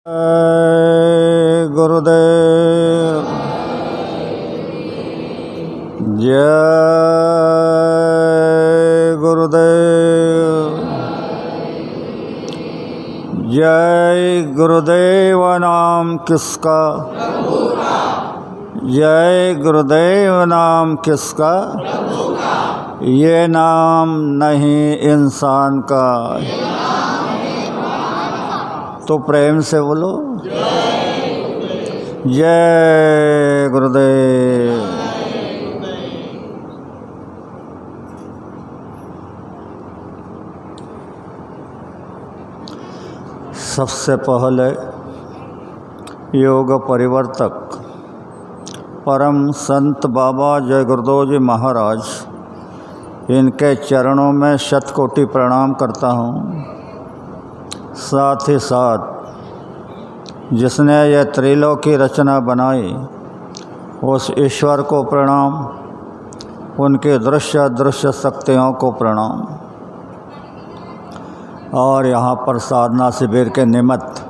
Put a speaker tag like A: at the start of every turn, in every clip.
A: जय गुरुदेव। जय गुरुदेव। जय गुरुदेव नाम किसका? जय गुरुदेव नाम किसका? ये नाम नहीं इंसान का। तो प्रेम से बोलो जय गुरुदेव। सबसे पहले योग परिवर्तक परम संत बाबा जय गुरुदेव जी महाराज, इनके चरणों में शतकोटि प्रणाम करता हूँ। साथ ही साथ जिसने यह त्रिलोक की रचना बनाई उस ईश्वर को प्रणाम, उनके दृश्य अदृश्य शक्तियों को प्रणाम। और यहाँ पर साधना शिविर के निमित्त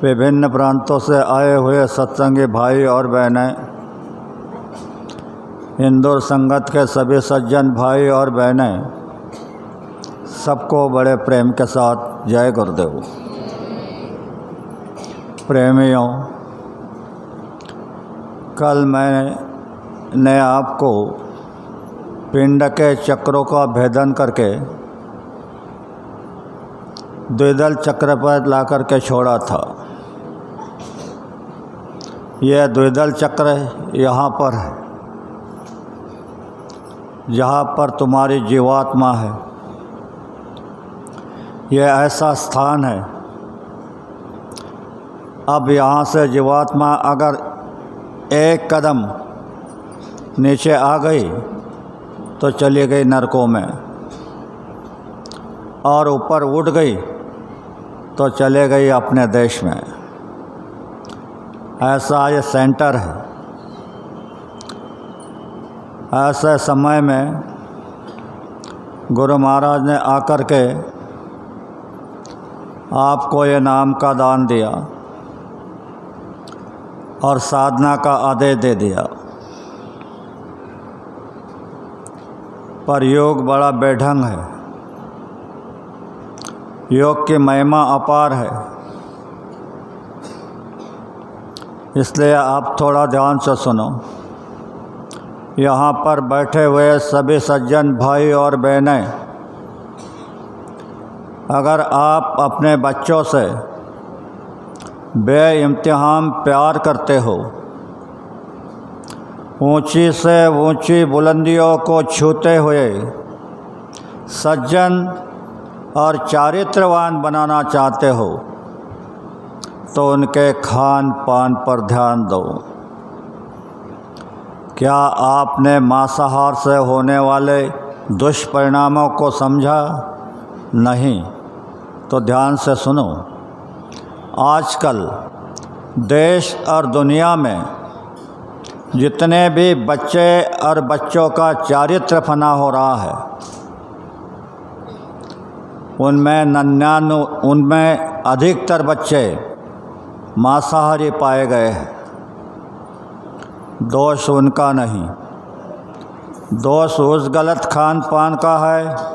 A: विभिन्न प्रांतों से आए हुए सत्संगी भाई और बहनें, इंदौर संगत के सभी सज्जन भाई और बहनें, सबको बड़े प्रेम के साथ जय गुरुदेव। प्रेमियों, कल मैंने आपको पिंड के चक्रों का भेदन करके द्विदल चक्र पर ला करके छोड़ा था। यह द्विदल चक्र यहाँ पर है, जहाँ पर तुम्हारी जीवात्मा है। यह ऐसा स्थान है, अब यहाँ से जीवात्मा अगर एक कदम नीचे आ गई तो चली गई नरकों में, और ऊपर उठ गई तो चले गई अपने देश में। ऐसा ये सेंटर है। ऐसे समय में गुरु महाराज ने आकर के आपको ये नाम का दान दिया और साधना का आदेश दे दिया। पर योग बड़ा बेढंग है। योग की महिमा अपार है, इसलिए आप थोड़ा ध्यान से सुनो। यहाँ पर बैठे हुए सभी सज्जन भाई और बहनें, अगर आप अपने बच्चों से बेइम्तिहान प्यार करते हो, ऊंची से ऊंची बुलंदियों को छूते हुए सज्जन और चारित्रवान बनाना चाहते हो, तो उनके खान पान पर ध्यान दो। क्या आपने मांसाहार से होने वाले दुष्परिणामों को समझा? नहीं। तो ध्यान से सुनो। आजकल देश और दुनिया में जितने भी बच्चे और बच्चों का चारित्र फना हो रहा है, उनमें अधिकतर बच्चे मांसाहारी पाए गए हैं। दोष उनका नहीं, दोष उस गलत खान पान का है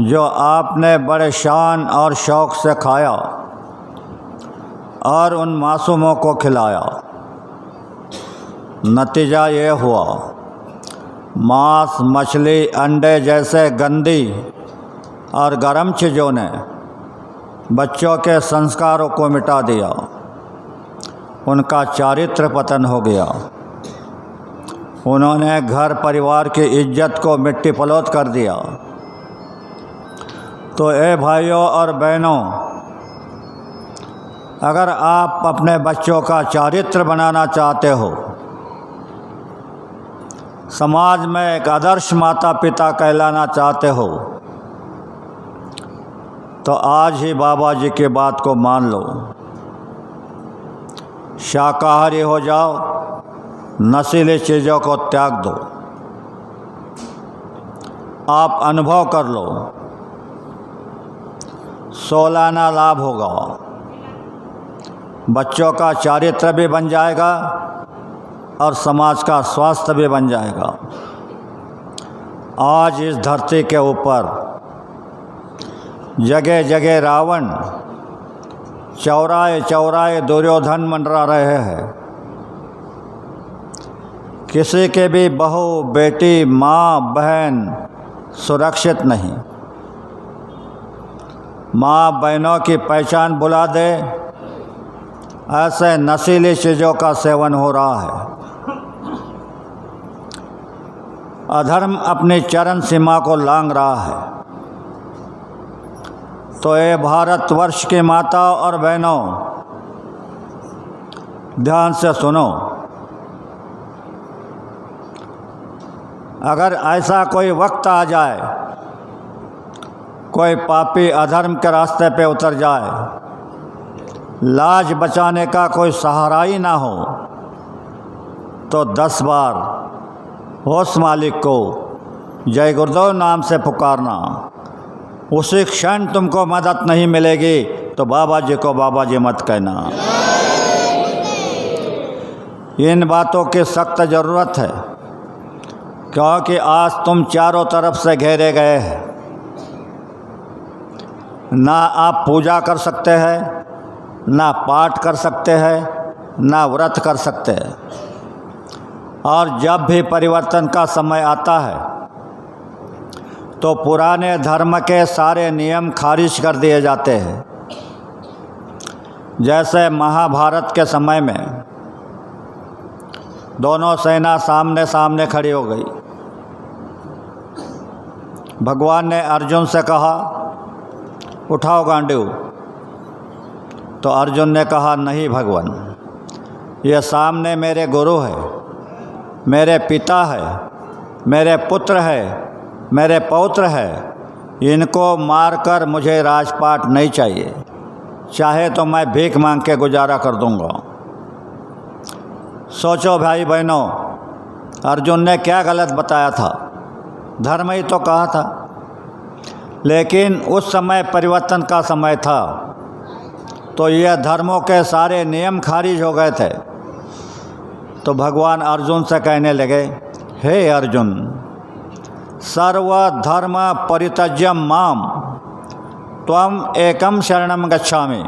A: जो आपने बड़े शान और शौक़ से खाया और उन मासूमों को खिलाया। नतीजा ये हुआ, मांस, मछली, अंडे जैसे गंदी और गर्म चीज़ों ने बच्चों के संस्कारों को मिटा दिया। उनका चारित्र पतन हो गया। उन्होंने घर परिवार की इज्जत को मिट्टी पलोत कर दिया। तो ए भाइयों और बहनों, अगर आप अपने बच्चों का चारित्र बनाना चाहते हो, समाज में एक आदर्श माता पिता कहलाना चाहते हो, तो आज ही बाबा जी की बात को मान लो। शाकाहारी हो जाओ, नशीली चीज़ों को त्याग दो। आप अनुभव कर लो, सालाना लाभ होगा। बच्चों का चारित्र भी बन जाएगा और समाज का स्वास्थ्य भी बन जाएगा। आज इस धरती के ऊपर जगह जगह रावण चौराहे चौराहे दुर्योधन मंडरा रहे हैं। किसी के भी बहू बेटी माँ बहन सुरक्षित नहीं। माँ बहनों की पहचान भुला दे, ऐसे नशीली चीज़ों का सेवन हो रहा है। अधर्म अपनी चरम सीमा को लांघ रहा है। तो ये भारतवर्ष की माता और बहनों, ध्यान से सुनो। अगर ऐसा कोई वक्त आ जाए, कोई पापी अधर्म के रास्ते पे उतर जाए, लाज बचाने का कोई सहारा ही ना हो, तो 10 बार होश मालिक को जय गुरुदेव नाम से पुकारना। उसी क्षण तुमको मदद नहीं मिलेगी तो बाबा जी को बाबा जी मत कहना। इन बातों की सख्त ज़रूरत है, क्योंकि आज तुम चारों तरफ से घेरे गए हैं। ना आप पूजा कर सकते हैं, ना पाठ कर सकते हैं, ना व्रत कर सकते हैं। और जब भी परिवर्तन का समय आता है तो पुराने धर्म के सारे नियम खारिज कर दिए जाते हैं। जैसे महाभारत के समय में दोनों सेना सामने सामने खड़ी हो गई। भगवान ने अर्जुन से कहा, उठाओ गांडीव। तो अर्जुन ने कहा, नहीं भगवान, ये सामने मेरे गुरु है, मेरे पिता है, मेरे पुत्र है, मेरे पौत्र है। इनको मारकर मुझे राजपाट नहीं चाहिए, चाहे तो मैं भीख मांग के गुजारा कर दूंगा। सोचो भाई बहनों, अर्जुन ने क्या गलत बताया था? धर्म ही तो कहा था। लेकिन उस समय परिवर्तन का समय था, तो यह धर्मों के सारे नियम खारिज हो गए थे। तो भगवान अर्जुन से कहने लगे, हे अर्जुन, सर्वधर्म परित्यज्य माम त्वम एकम शरणम गच्छामि।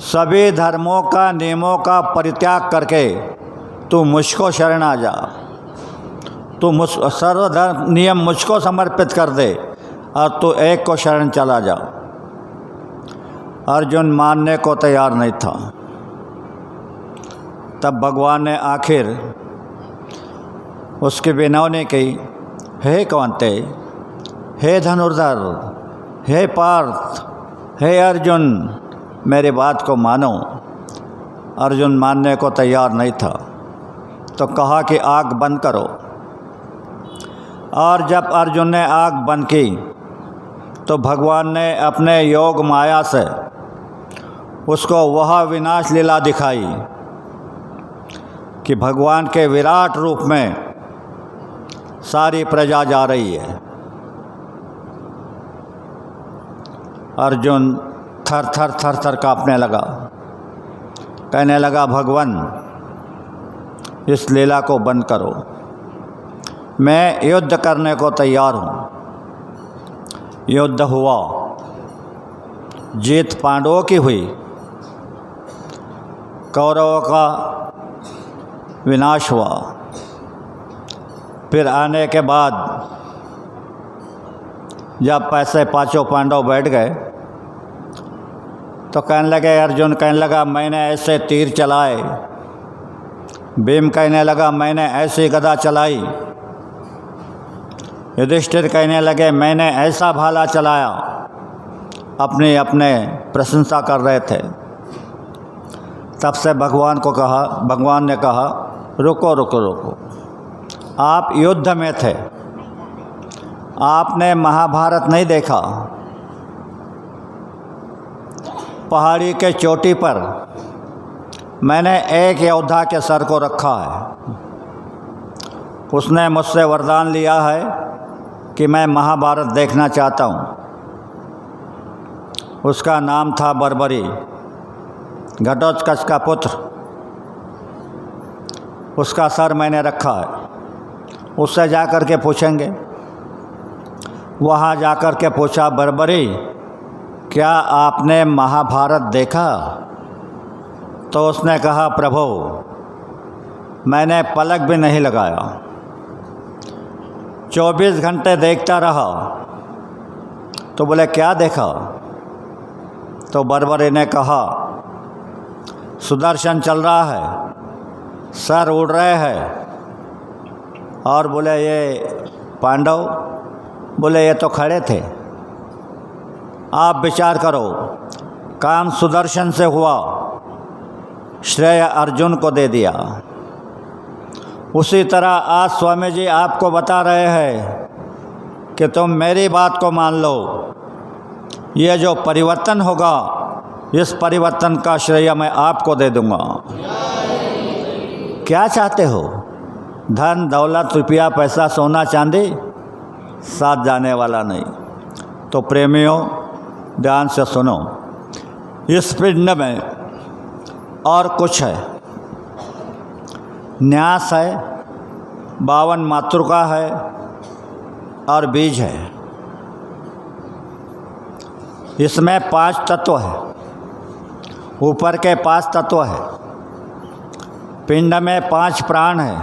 A: सभी धर्मों का नियमों का परित्याग करके तू मुझको शरण आ जा। तू सर्वधर्म नियम मुझको समर्पित कर दे और तू एक को शरण चला जा। अर्जुन मानने को तैयार नहीं था। तब भगवान ने आखिर उसकी विनवनी की, हे कौन्ते, हे धनुर्धर, हे पार्थ, हे अर्जुन, मेरी बात को मानो। अर्जुन मानने को तैयार नहीं था। तो कहा कि आग बंद करो। और जब अर्जुन ने आग बंद की तो भगवान ने अपने योग माया से उसको वह विनाश लीला दिखाई कि भगवान के विराट रूप में सारी प्रजा जा रही है। अर्जुन थर थर थर थर काँपने लगा, कहने लगा, भगवान इस लीला को बंद करो, मैं युद्ध करने को तैयार हूँ। युद्ध हुआ, जीत पांडवों की हुई, कौरवों का विनाश हुआ। फिर आने के बाद जब पैसे पांचों पांडव बैठ गए तो कहने लगे, अर्जुन कहने लगा, मैंने ऐसे तीर चलाए। भीम कहने लगा, मैंने ऐसी गदा चलाई। युधिष्ठिर कहने लगे, मैंने ऐसा भाला चलाया। अपने अपने प्रशंसा कर रहे थे। तब से भगवान ने कहा, रुको रुको रुको, आप युद्ध में थे, आपने महाभारत नहीं देखा। पहाड़ी के चोटी पर मैंने एक योद्धा के सर को रखा है। उसने मुझसे वरदान लिया है कि मैं महाभारत देखना चाहता हूँ। उसका नाम था बर्बरी। घटोत्कच का पुत्र, उसका सर मैंने रखा है, उससे जाकर के पूछेंगे। वहाँ जाकर के पूछा, बर्बरी क्या आपने महाभारत देखा? तो उसने कहा, प्रभु मैंने पलक भी नहीं लगाया, 24 घंटे देखता रहा। तो बोले क्या देखा? तो बर्बरी ने कहा, सुदर्शन चल रहा है, सर उड़ रहे हैं। और बोले ये पांडव? बोले ये तो खड़े थे। आप विचार करो, काम सुदर्शन से हुआ, श्रेय अर्जुन को दे दिया। उसी तरह आज स्वामी जी आपको बता रहे हैं कि तुम मेरी बात को मान लो, ये जो परिवर्तन होगा, इस परिवर्तन का श्रेय मैं आपको दे दूंगा। क्या चाहते हो? धन दौलत रुपया पैसा सोना चांदी? साथ जाने वाला नहीं। तो प्रेमियों ध्यान से सुनो, इस पिंड में और कुछ है। न्यास है, 52 मातृका है और बीज है। इसमें 5 तत्व है, ऊपर के 5 तत्व है। पिंड में 5 प्राण है,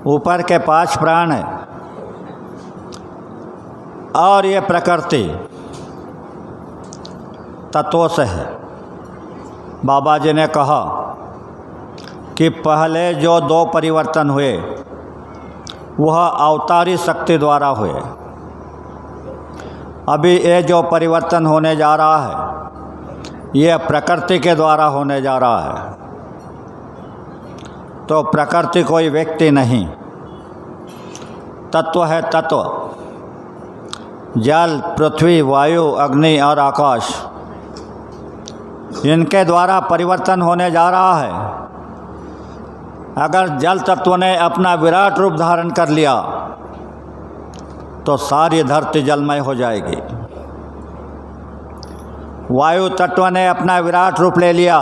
A: ऊपर के 5 प्राण है। और ये प्रकृति तत्वों से है। बाबा जी ने कहा कि पहले जो 2 परिवर्तन हुए वह अवतारी शक्ति द्वारा हुए। अभी ये जो परिवर्तन होने जा रहा है ये प्रकृति के द्वारा होने जा रहा है। तो प्रकृति कोई व्यक्ति नहीं, तत्व है। तत्व जल, पृथ्वी, वायु, अग्नि और आकाश, इनके द्वारा परिवर्तन होने जा रहा है। अगर जल तत्व ने अपना विराट रूप धारण कर लिया तो सारी धरती जलमय हो जाएगी। वायु तत्व ने अपना विराट रूप ले लिया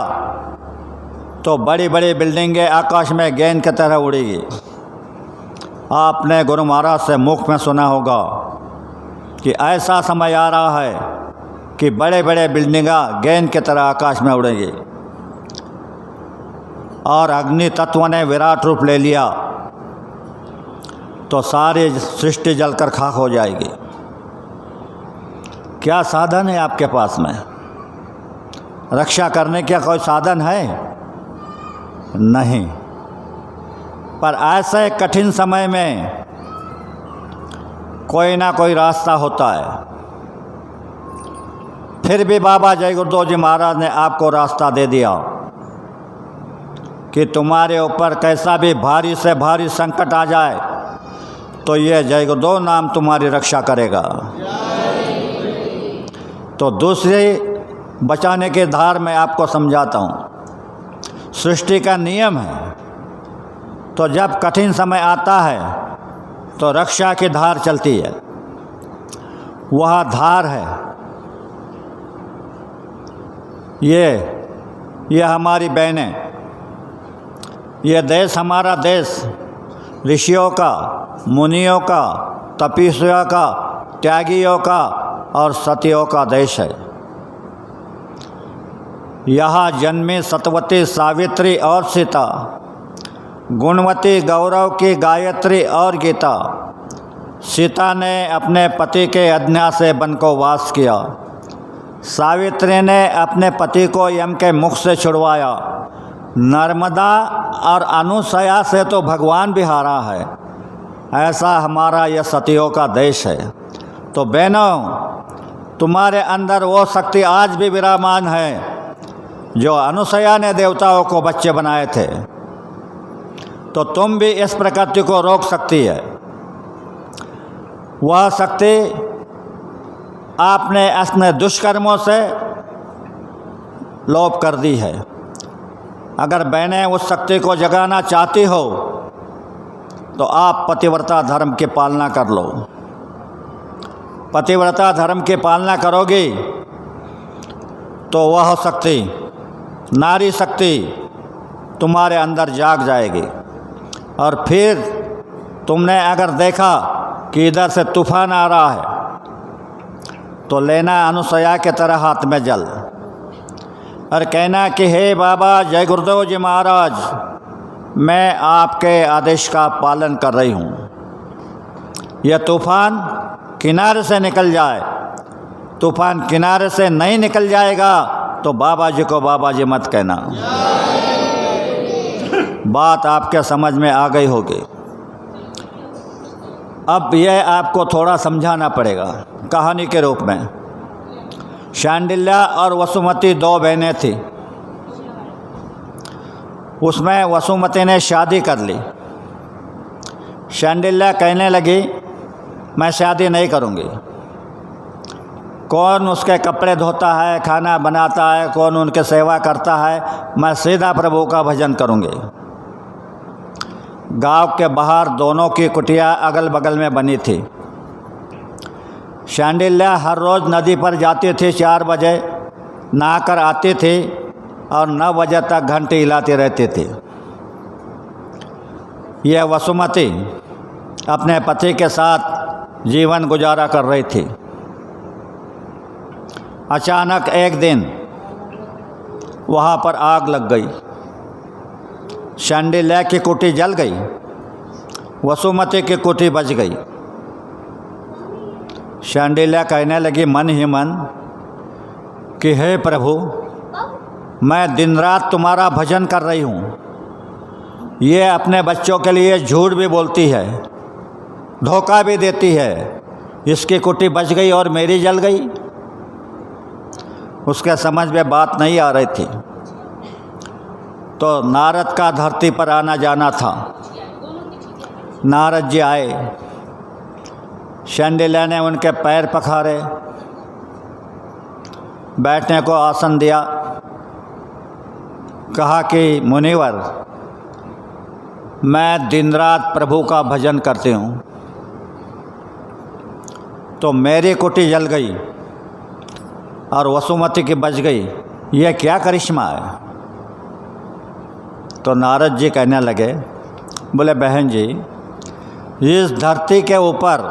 A: तो बड़ी बड़ी बिल्डिंगें आकाश में गेंद की तरह उड़ेगी। आपने गुरु महाराज से मुख में सुना होगा कि ऐसा समय आ रहा है कि बड़े बड़े बिल्डिंगें गेंद की तरह आकाश में उड़ेंगी। और अग्नि तत्व ने विराट रूप ले लिया तो सारी सृष्टि जलकर खाक हो जाएगी। क्या साधन है आपके पास में? रक्षा करने का कोई साधन है? नहीं। पर ऐसे कठिन समय में कोई ना कोई रास्ता होता है। फिर भी बाबा जय गुरुदेव जी महाराज ने आपको रास्ता दे दिया कि तुम्हारे ऊपर कैसा भी भारी से भारी संकट आ जाए तो ये जय गुरुदेव नाम तुम्हारी रक्षा करेगा। तो दूसरी बचाने के धार में आपको समझाता हूँ। सृष्टि का नियम है, तो जब कठिन समय आता है तो रक्षा की धार चलती है। वह धार है ये हमारी बहनें, ये देश हमारा देश ऋषियों का, मुनियों का, तपस्वियों का, त्यागियों का और सतियों का देश है। यहाँ जन्मी सतवती, सावित्री और सीता, गुणवती, गौरव की गायत्री और गीता। सीता ने अपने पति के आज्ञा से वन को वास किया। सावित्री ने अपने पति को यम के मुख से छुड़वाया। नर्मदा और अनुसया से तो भगवान भी हारा है। ऐसा हमारा यह सतियों का देश है। तो बहनों, तुम्हारे अंदर वो शक्ति आज भी विराजमान है जो अनुसया ने देवताओं को बच्चे बनाए थे। तो तुम भी इस प्रकृति को रोक सकती है। वह शक्ति आपने अपने दुष्कर्मों से लोप कर दी है। अगर बहनें उस शक्ति को जगाना चाहती हो तो आप पतिव्रता धर्म की पालना कर लो। पतिव्रता धर्म की पालना करोगी तो वह शक्ति नारी शक्ति तुम्हारे अंदर जाग जाएगी। और फिर तुमने अगर देखा कि इधर से तूफान आ रहा है तो लेना अनुसया के तरह हाथ में जल और कहना कि हे बाबा जय गुरुदेव जी महाराज, मैं आपके आदेश का पालन कर रही हूँ। यह तूफान किनारे से निकल जाए, तूफान किनारे से नहीं निकल जाएगा तो बाबा जी को बाबा जी मत कहना। बात आपके समझ में आ गई होगी। अब यह आपको थोड़ा समझाना पड़ेगा कहानी के रूप में। शांडिल्या और वसुमती दो बहनें थी। उसमें वसुमती ने शादी कर ली। शांडिल्या कहने लगी मैं शादी नहीं करूँगी। कौन उसके कपड़े धोता है, खाना बनाता है, कौन उनके सेवा करता है, मैं सीधा प्रभु का भजन करूँगी। गांव के बाहर दोनों की कुटिया अगल बगल में बनी थी। शांडिल्या हर रोज़ नदी पर जाती थी, 4 बजे नहाकर आती थी और 9 बजे तक घंटी हिलाती रहती थी। यह वसुमती अपने पति के साथ जीवन गुजारा कर रही थी। अचानक एक दिन वहाँ पर आग लग गई। शांडिल्या की कुटी जल गई, वसुमती की कुटी बच गई। शांडिल्या कहने लगी मन ही मन कि हे प्रभु, मैं दिन रात तुम्हारा भजन कर रही हूँ। ये अपने बच्चों के लिए झूठ भी बोलती है, धोखा भी देती है। इसकी कुटी बच गई और मेरी जल गई। उसके समझ में बात नहीं आ रही थी। तो नारद का धरती पर आना जाना था। नारद जी आए। शांडिल्या ने उनके पैर पखारे, बैठने को आसन दिया। कहा कि मुनिवर, मैं दिन रात प्रभु का भजन करती हूँ, तो मेरी कुटी जल गई और वसुमती की बच गई। यह क्या करिश्मा है? तो नारद जी कहने लगे, बोले बहन जी, इस धरती के ऊपर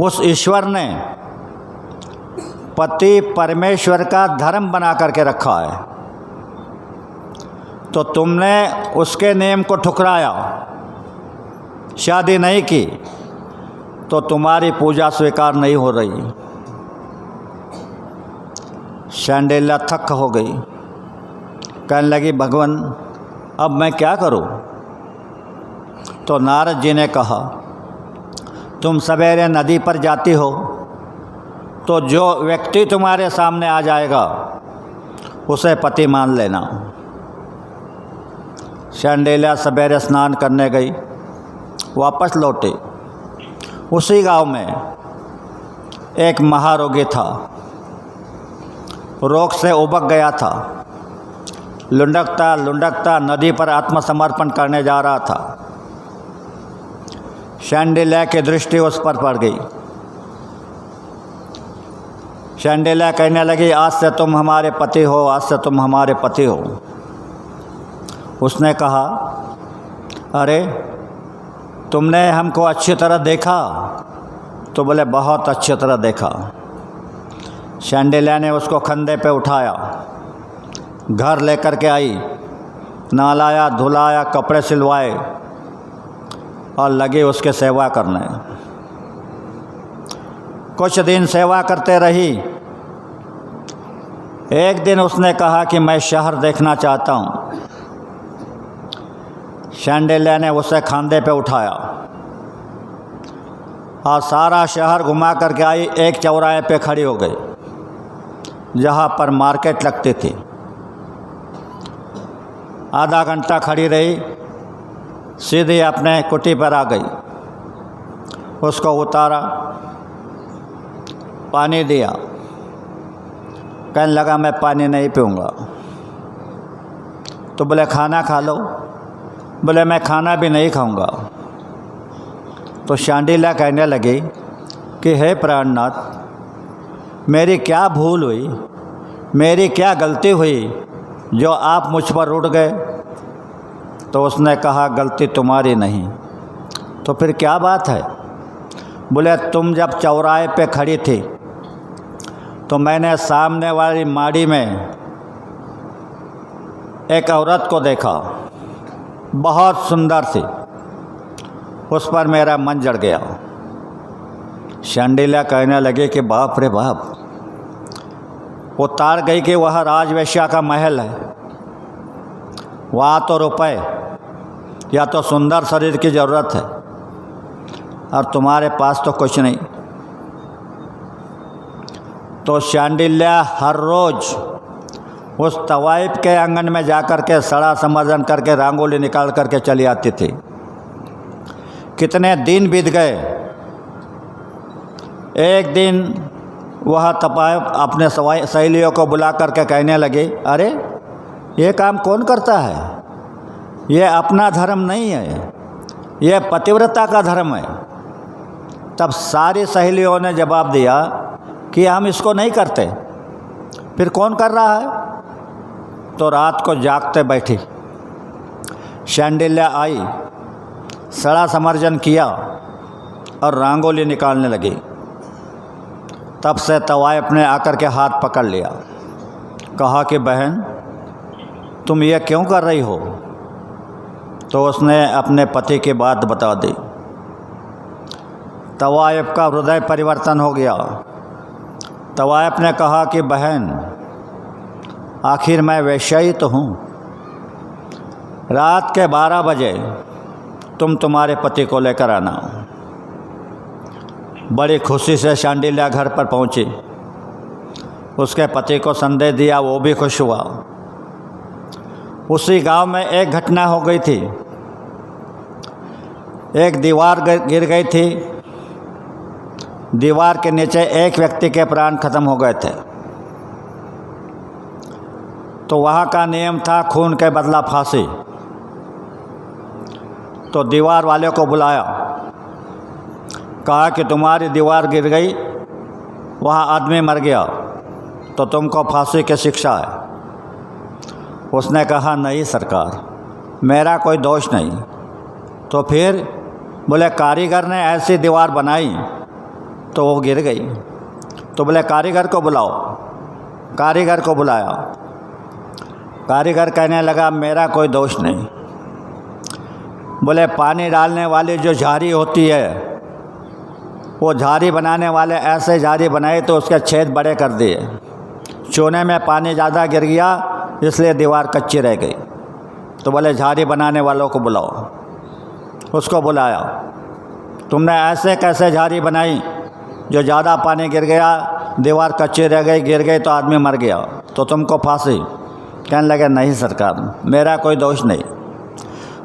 A: उस ईश्वर ने पति परमेश्वर का धर्म बना करके रखा है, तो तुमने उसके नियम को ठुकराया, शादी नहीं की, तो तुम्हारी पूजा स्वीकार नहीं हो रही। शांडिल्या थक हो गई। कहने लगी भगवान, अब मैं क्या करूं? तो नारद जी ने कहा, तुम सवेरे नदी पर जाती हो तो जो व्यक्ति तुम्हारे सामने आ जाएगा उसे पति मान लेना। शांडिल्या सवेरे स्नान करने गई, वापस लौटी। उसी गांव में एक महारोगी था, रोग से उबक गया था। लुढ़कता लुढ़कता नदी पर आत्मसमर्पण करने जा रहा था। शांडिल्या की दृष्टि उस पर पड़ गई। शांडिल्या कहने लगी, आज से तुम हमारे पति हो, आज से तुम हमारे पति हो। उसने कहा, अरे तुमने हमको अच्छी तरह देखा? तो बोले बहुत अच्छी तरह देखा। शांडिल्या ने उसको कंधे पे उठाया, घर लेकर के आई, नहलाया धुलाया, कपड़े सिलवाए और लगे उसके सेवा करने। कुछ दिन सेवा करते रही। एक दिन उसने कहा कि मैं शहर देखना चाहता हूँ। शांडिल्या ने उसे कंधे पे उठाया और सारा शहर घुमा करके आई। एक चौराहे पे खड़ी हो गई जहाँ पर मार्केट लगती थी। आधा घंटा खड़ी रही, सीधी अपने कुटी पर आ गई। उसको उतारा, पानी दिया। कहने लगा मैं पानी नहीं पीऊँगा। तो बोले खाना खा लो। बोले मैं खाना भी नहीं खाऊंगा। तो शांडिल्या कहने लगी कि हे प्राणनाथ, मेरी क्या भूल हुई, मेरी क्या गलती हुई जो आप मुझ पर रुठ गए। तो उसने कहा गलती तुम्हारी नहीं। तो फिर क्या बात है? बोले तुम जब चौराहे पे खड़ी थी तो मैंने सामने वाली माड़ी में एक औरत को देखा, बहुत सुंदर थी, उस पर मेरा मन जड़ गया। शांडिल्या कहने लगे कि बाप रे बाप, वो तार गई कि वह राजवेश्या का महल है, वहाँ तो रुपए या तो सुंदर शरीर की ज़रूरत है और तुम्हारे पास तो कुछ नहीं। तो शांडिल्या हर रोज़ उस तवाइफ के आंगन में जाकर के सड़ा समर्जन करके रंगोली निकाल करके चली आती थी। कितने दिन बीत गए। एक दिन वह तवाइफ अपने सहेलियों को बुला करके कहने लगे, अरे ये काम कौन करता है? ये अपना धर्म नहीं है, ये पतिव्रता का धर्म है। तब सारी सहेलियों ने जवाब दिया कि हम इसको नहीं करते। फिर कौन कर रहा है? तो रात को जागते बैठी। शांडिल्या आई, सड़ा समर्जन किया और रंगोली निकालने लगी। तब से तवाइफ ने आकर के हाथ पकड़ लिया, कहा कि बहन तुम ये क्यों कर रही हो? तो उसने अपने पति की बात बता दी। तवाइफ का हृदय परिवर्तन हो गया। तवाइफ ने कहा कि बहन आखिर मैं वैश्या ही तो हूँ। रात के 12 बजे तुम तुम्हारे पति को लेकर आना। बड़ी खुशी से शांडिल्या घर पर पहुँची। उसके पति को संदेश दिया, वो भी खुश हुआ। उसी गांव में एक घटना हो गई थी। एक दीवार गिर गई थी। दीवार के नीचे एक व्यक्ति के प्राण खत्म हो गए थे। तो वहाँ का नियम था खून के बदला फांसी। तो दीवार वाले को बुलाया, कहा कि तुम्हारी दीवार गिर गई, वहाँ आदमी मर गया, तो तुमको फांसी की शिक्षा है। उसने कहा नहीं सरकार, मेरा कोई दोष नहीं। तो फिर बोले कारीगर ने ऐसी दीवार बनाई तो वो गिर गई। तो बोले कारीगर को बुलाओ। कारीगर को बुलाया। कारीगर कहने लगा मेरा कोई दोष नहीं। बोले पानी डालने वाली जो झारी होती है, वो झारी बनाने वाले ऐसे झारी बनाई तो उसके छेद बड़े कर दिए। चूने में पानी ज़्यादा गिर गया इसलिए दीवार कच्ची रह गई। तो बोले झारी बनाने वालों को बुलाओ। उसको बुलाया। तुमने ऐसे कैसे झारी बनाई जो ज़्यादा पानी गिर गया, दीवार कच्ची रह गई, गिर गई तो आदमी मर गया, तो तुमको फांसी? कहने लगे नहीं सरकार, मेरा कोई दोष नहीं।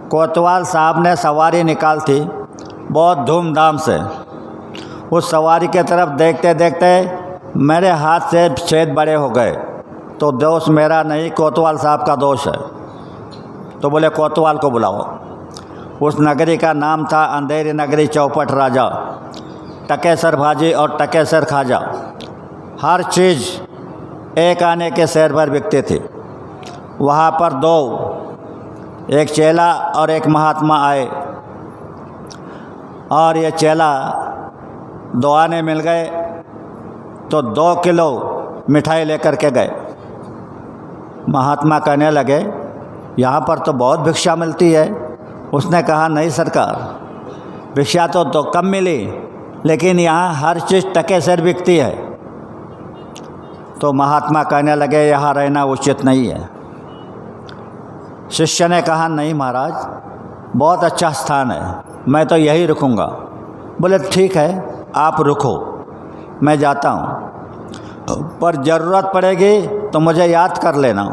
A: कोतवाल साहब ने सवारी निकाल थी बहुत धूमधाम से। उस सवारी के तरफ देखते देखते मेरे हाथ से छेद बड़े हो गए। तो दोष मेरा नहीं, कोतवाल साहब का दोष है। तो बोले कोतवाल को बुलाओ। उस नगरी का नाम था अंधेरी नगरी, चौपट राजा, टकेसर भाजी और टकेसर खाजा। हर चीज़ एक आने के शहर भर बिकती थी। वहाँ पर दो, एक चेला और एक महात्मा आए और ये चेला दो आने मिल गए तो 2 किलो मिठाई लेकर के गए। महात्मा कहने लगे यहाँ पर तो बहुत भिक्षा मिलती है। उसने कहा नहीं सरकार, भिक्षा तो कम मिली, लेकिन यहाँ हर चीज़ टके से बिकती है। तो महात्मा कहने लगे यहाँ रहना उचित नहीं है। शिष्य ने कहा नहीं महाराज, बहुत अच्छा स्थान है, मैं तो यही रुकूंगा। बोले ठीक है आप रुको, मैं जाता हूँ, पर ज़रूरत पड़ेगी तो मुझे याद कर लेना।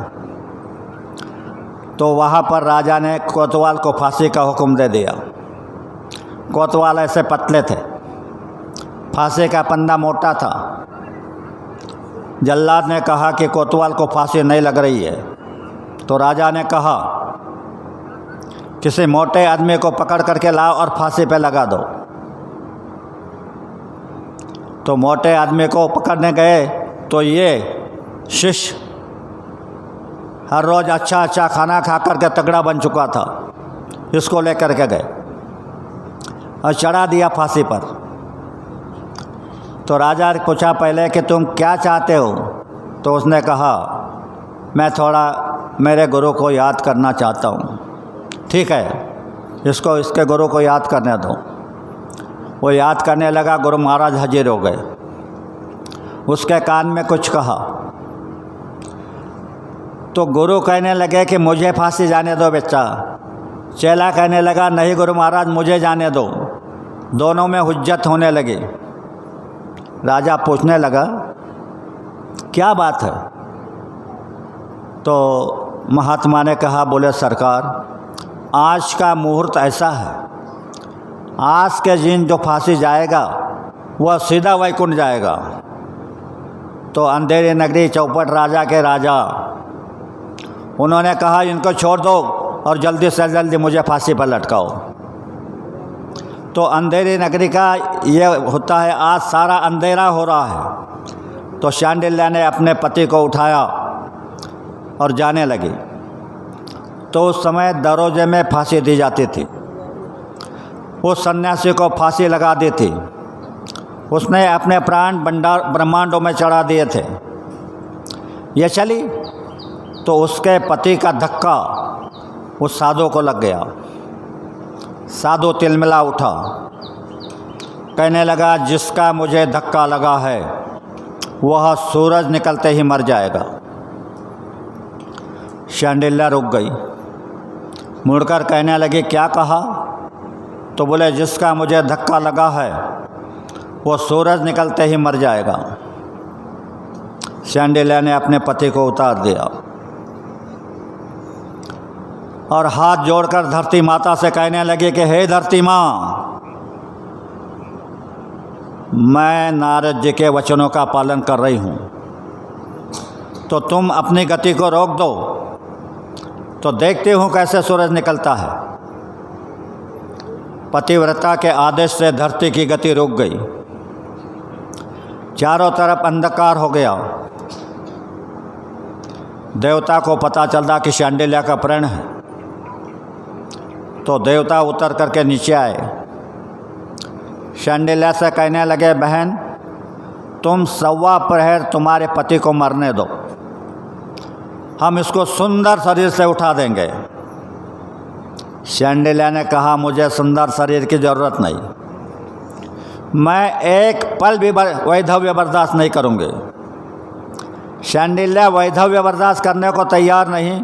A: तो वहाँ पर राजा ने कोतवाल को फांसी का हुक्म दे दिया। कोतवाल ऐसे पतले थे, फांसी का फंदा मोटा था। जल्लाद ने कहा कि कोतवाल को फांसी नहीं लग रही है। तो राजा ने कहा किसी मोटे आदमी को पकड़ करके लाओ और फांसी पे लगा दो। तो मोटे आदमी को पकड़ने गए तो ये शिष्य हर रोज़ अच्छा अच्छा खाना खा कर के तगड़ा बन चुका था। इसको लेकर के गए और चढ़ा दिया फांसी पर। तो राजा ने पूछा पहले कि तुम क्या चाहते हो? तो उसने कहा मैं थोड़ा मेरे गुरु को याद करना चाहता हूँ। ठीक है, इसको इसके गुरु को याद करने दो। वो याद करने लगा, गुरु महाराज हाजिर हो गए। उसके कान में कुछ कहा तो गुरु कहने लगे कि मुझे फांसी जाने दो बच्चा। चेला कहने लगा नहीं गुरु महाराज मुझे जाने दो। दोनों में हुज्जत होने लगी। राजा पूछने लगा क्या बात है? तो महात्मा ने कहा, बोले सरकार आज का मुहूर्त ऐसा है, आज के दिन जो फांसी जाएगा वह सीधा वैकुंठ जाएगा। तो अंधेरी नगरी चौपट राजा के राजा उन्होंने कहा इनको छोड़ दो और जल्दी से जल्दी मुझे फांसी पर लटकाओ। तो अंधेरी नगरी का ये होता है, आज सारा अंधेरा हो रहा है। तो शांडिल्य ने अपने पति को उठाया और जाने लगी। तो उस समय दरोजे में फांसी दी जाती थी। उस सन्यासी को फांसी लगा दी थी। उसने अपने प्राण ब्रह्मांडों में चढ़ा दिए थे। ये चली तो उसके पति का धक्का उस साधु को लग गया। साधु तिलमिला उठा, कहने लगा जिसका मुझे धक्का लगा है वह सूरज निकलते ही मर जाएगा। शांडिल्य रुक गई, मुड़कर कहने लगी क्या कहा? तो बोले जिसका मुझे धक्का लगा है वो सूरज निकलते ही मर जाएगा। शांडिल्य ने अपने पति को उतार दिया और हाथ जोड़कर धरती माता से कहने लगे कि हे धरती माँ, मैं नारद जी के वचनों का पालन कर रही हूँ, तो तुम अपनी गति को रोक दो। तो देखती हूँ कैसे सूरज निकलता है। पतिव्रता के आदेश से धरती की गति रुक गई। चारों तरफ अंधकार हो गया। देवता को पता चलता कि शांडिल्य का प्रण है। तो देवता उतर करके नीचे आए। शांडिल्य से कहने लगे बहन तुम 1.25 प्रहर तुम्हारे पति को मरने दो, हम इसको सुंदर शरीर से उठा देंगे। शांडिल्य ने कहा मुझे सुंदर शरीर की ज़रूरत नहीं, मैं एक पल भी वैधव्य बर्दाश्त नहीं करूँगी। शांडिल्य वैधव्य बर्दाश्त करने को तैयार नहीं।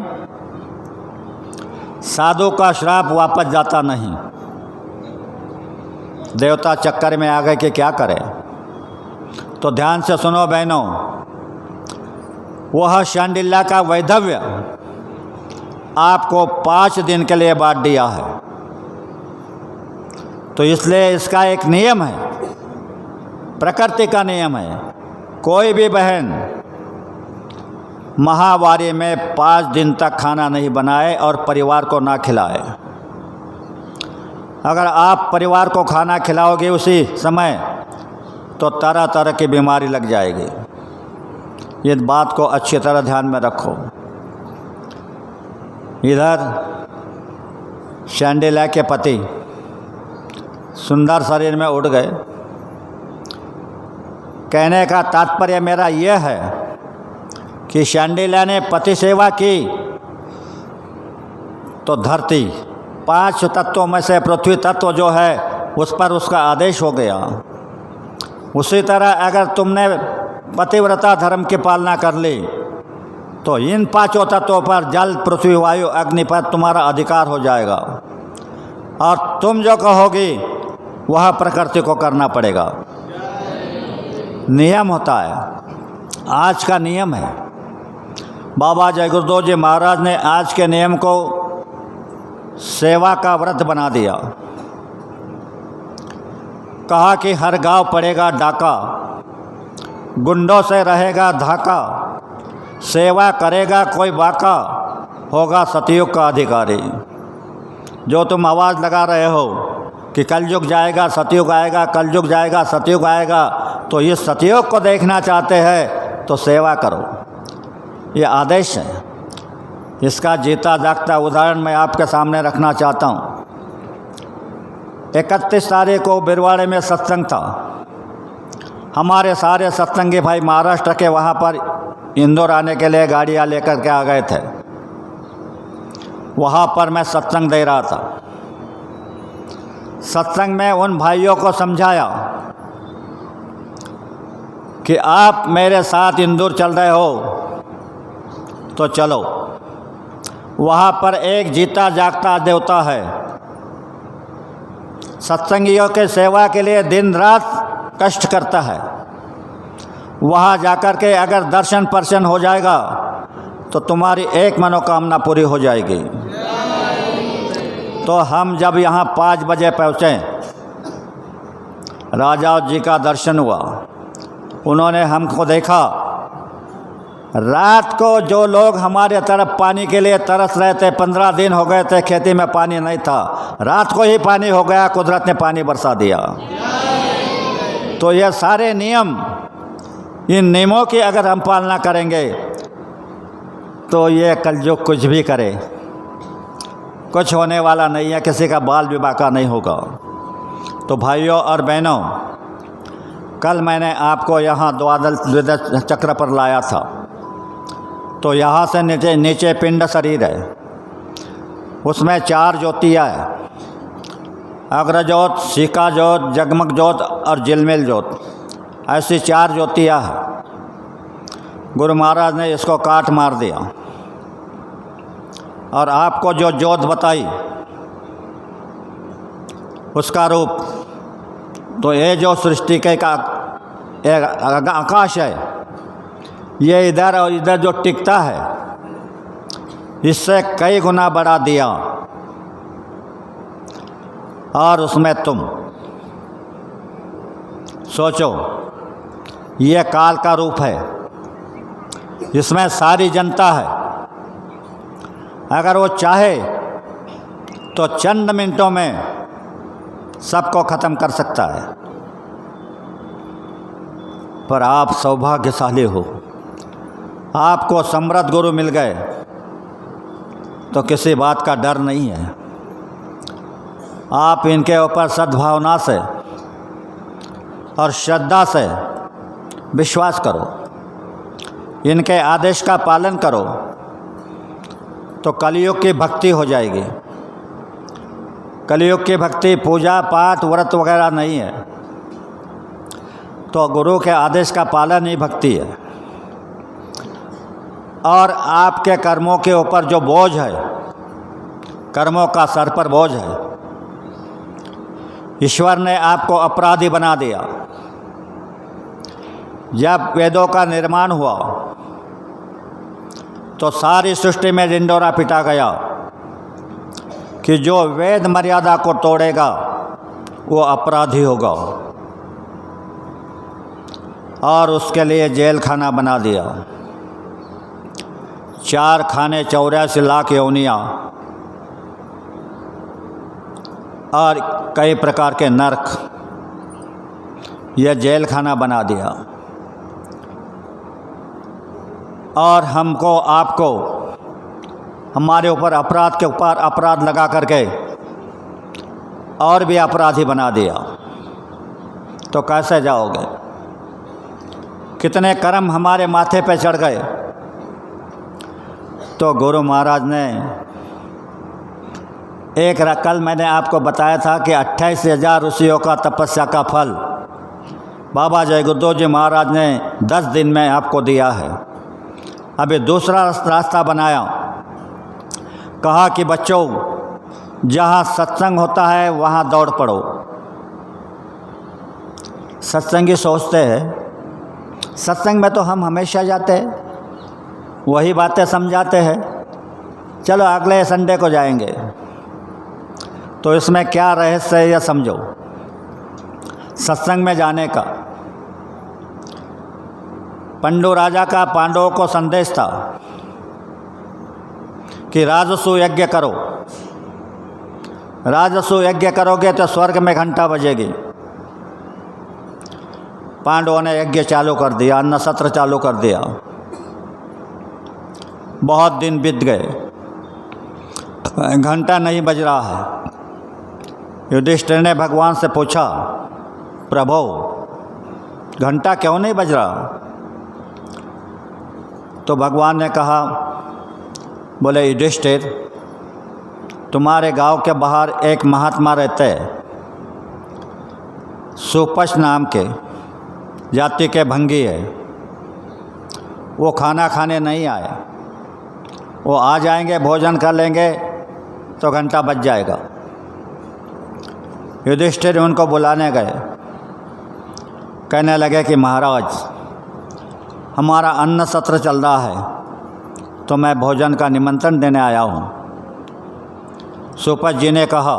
A: साधु का श्राप वापस जाता नहीं। देवता चक्कर में आ गए कि क्या करें। तो ध्यान से सुनो बहनों, वह शांडिल्य का वैधव्य आपको 5 दिन के लिए बांट दिया है। तो इसलिए इसका एक नियम है, प्रकृति का नियम है। कोई भी बहन महावारी में 5 दिन तक खाना नहीं बनाए और परिवार को ना खिलाए। अगर आप परिवार को खाना खिलाओगे उसी समय तो तरह तरह की बीमारी लग जाएगी। ये बात को अच्छी तरह ध्यान में रखो। इधर शांडिल्य के पति सुंदर शरीर में उड़ गए। कहने का तात्पर्य मेरा यह है कि शांडिल्य ने पति सेवा की तो धरती 5 तत्वों में से पृथ्वी तत्व जो है उस पर उसका आदेश हो गया। उसी तरह अगर तुमने पतिव्रता धर्म की पालना कर ली तो इन 5 तत्वों पर जल पृथ्वी वायु अग्नि पर तुम्हारा अधिकार हो जाएगा और तुम जो कहोगी वह प्रकृति को करना पड़ेगा। नियम होता है, आज का नियम है। बाबा जय गुरुदेव जी महाराज ने आज के नियम को सेवा का व्रत बना दिया। कहा कि हर गांव पड़ेगा डाका, गुंडों से रहेगा धाका, सेवा करेगा कोई बाका, होगा सतयुग का अधिकारी। जो तुम आवाज़ लगा रहे हो कि कलयुग जाएगा सतयुग आएगा, कलयुग जाएगा सतयुग आएगा, तो इस सतयुग को देखना चाहते हैं तो सेवा करो, ये आदेश है। इसका जीता जागता उदाहरण मैं आपके सामने रखना चाहता हूँ। 31 तारीख को बिरवाड़े में सत्संग था। हमारे सारे सत्संगी भाई महाराष्ट्र के वहाँ पर इंदौर आने के लिए गाड़ियाँ लेकर के आ गए थे। वहाँ पर मैं सत्संग दे रहा था। सत्संग में उन भाइयों को समझाया कि आप मेरे साथ इंदौर चल रहे हो तो चलो। वहाँ पर एक जीता जागता देवता है, सत्संगियों के सेवा के लिए दिन रात कष्ट करता है। वहाँ जाकर के अगर दर्शन पर्शन हो जाएगा तो तुम्हारी एक मनोकामना पूरी हो जाएगी। तो हम जब यहाँ 5 बजे पहुँचे, राजा जी का दर्शन हुआ। उन्होंने हमको देखा। रात को जो लोग हमारे तरफ पानी के लिए तरस रहे थे, 15 दिन हो गए थे खेती में पानी नहीं था, रात को ही पानी हो गया, कुदरत ने पानी बरसा दिया। तो ये सारे नियम, इन नियमों की अगर हम पालना करेंगे तो ये कलयुग कुछ भी करे कुछ होने वाला नहीं है, किसी का बाल विवाह का नहीं होगा। तो भाइयों और बहनों, कल मैंने आपको यहाँ द्वादश चक्र पर लाया था। तो यहाँ से नीचे पिंड शरीर है, उसमें 4 ज्योतियाँ हैं, अग्रज्योत, शिखा ज्योत, जगमग ज्योत और झिलमिल ज्योत। ऐसी 4 ज्योतियाँ हैं। गुरु महाराज ने इसको काट मार दिया और आपको जो ज्योत बताई उसका रूप, तो ये जो सृष्टि के का एक आकाश है, ये इधर और इधर जो टिकता है, इससे कई गुना बढ़ा दिया। और उसमें तुम सोचो, ये काल का रूप है, इसमें सारी जनता है। अगर वो चाहे तो चंद मिनटों में सबको ख़त्म कर सकता है। पर आप सौभाग्यशाली हो, आपको समृद्ध गुरु मिल गए तो किसी बात का डर नहीं है। आप इनके ऊपर सद्भावना से और श्रद्धा से विश्वास करो, इनके आदेश का पालन करो तो कलयुग की भक्ति हो जाएगी। कलयुग की भक्ति पूजा पाठ व्रत वगैरह नहीं है, तो गुरु के आदेश का पालन ही भक्ति है। और आपके कर्मों के ऊपर जो बोझ है, कर्मों का सर पर बोझ है, ईश्वर ने आपको अपराधी बना दिया। जब वेदों का निर्माण हुआ तो सारी सृष्टि में ढिंढोरा पिटा गया कि जो वेद मर्यादा को तोड़ेगा वो अपराधी होगा, और उसके लिए जेल खाना बना दिया। 4 खाने, 84 लाख योनियाँ और कई प्रकार के नरक, यह जेल खाना बना दिया। और हमको, आपको, हमारे ऊपर अपराध के ऊपर अपराध लगा करके और भी अपराधी बना दिया। तो कैसे जाओगे? कितने कर्म हमारे माथे पे चढ़ गए। तो गुरु महाराज ने कल मैंने आपको बताया था कि 28,000 ऋषियों का तपस्या का फल बाबा जय गुरुदेव जी महाराज ने 10 दिन में आपको दिया है। अभी दूसरा रास्ता बनाया, कहा कि बच्चों, जहाँ सत्संग होता है वहाँ दौड़ पड़ो। सत्संगी सोचते हैं सत्संग में तो हम हमेशा जाते हैं, वही बातें समझाते हैं, चलो अगले संडे को जाएंगे। तो इसमें क्या रहस्य है यह समझो। सत्संग में जाने का पंडु राजा का पांडवों को संदेश था कि राजसु यज्ञ करो, राजसु यज्ञ करोगे तो स्वर्ग में घंटा बजेगी। पांडवों ने यज्ञ चालू कर दिया, अन्न सत्र चालू कर दिया। बहुत दिन बीत गए। घंटा नहीं बज रहा है। युधिष्ठिर ने भगवान से पूछा, प्रभु घंटा क्यों नहीं बज रहा? तो भगवान ने कहा, बोले युधिष्ठिर, तुम्हारे गांव के बाहर एक महात्मा रहते हैं, सुपच नाम के, जाति के भंगी है। वो खाना खाने नहीं आए, वो आ जाएंगे, भोजन कर लेंगे तो घंटा बज जाएगा। युधिष्ठिर उनको बुलाने गए, कहने लगे कि महाराज हमारा अन्न सत्र चल रहा है तो मैं भोजन का निमंत्रण देने आया हूँ। सुपच जी ने कहा,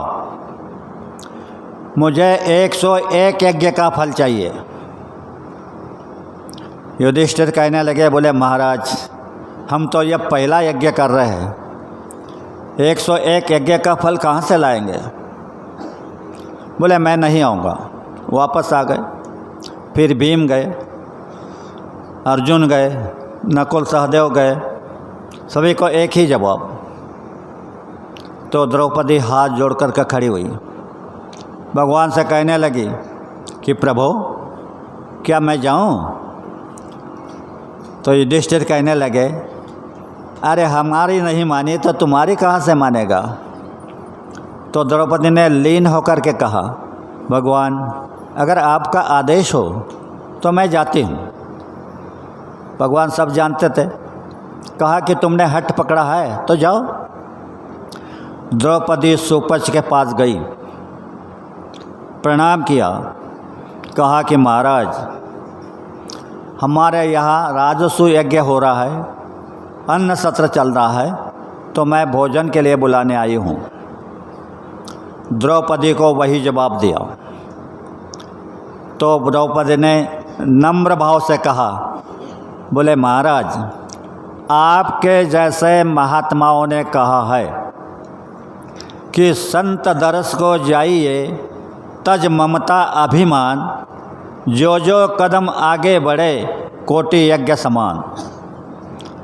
A: मुझे 101 यज्ञ का फल चाहिए। युधिष्ठिर कहने लगे, बोले महाराज हम तो यह पहला यज्ञ कर रहे हैं, 101 यज्ञ का फल कहाँ से लाएंगे? बोले मैं नहीं आऊँगा। वापस आ गए। फिर भीम गए, अर्जुन गए, नकुल सहदेव गए, सभी को एक ही जवाब। तो द्रौपदी हाथ जोड़ कर खड़ी हुई, भगवान से कहने लगी कि प्रभु क्या मैं जाऊं? तो युधिष्ठिर कहने लगे, अरे हमारी नहीं मानी तो तुम्हारी कहाँ से मानेगा? तो द्रौपदी ने लीन होकर के कहा, भगवान अगर आपका आदेश हो तो मैं जाती हूँ। भगवान सब जानते थे। कहा कि तुमने हठ पकड़ा है तो जाओ। द्रौपदी सुपच के पास गई, प्रणाम किया, कहा कि महाराज हमारे यहाँ राजस्व यज्ञ हो रहा है, अन्न सत्र चल रहा है, तो मैं भोजन के लिए बुलाने आई हूँ। द्रौपदी को वही जवाब दिया। तो द्रौपदी ने नम्र भाव से कहा, बोले महाराज आपके जैसे महात्माओं ने कहा है कि संत दरस को जाइए तज ममता अभिमान, जो जो कदम आगे बढ़े कोटि यज्ञ समान।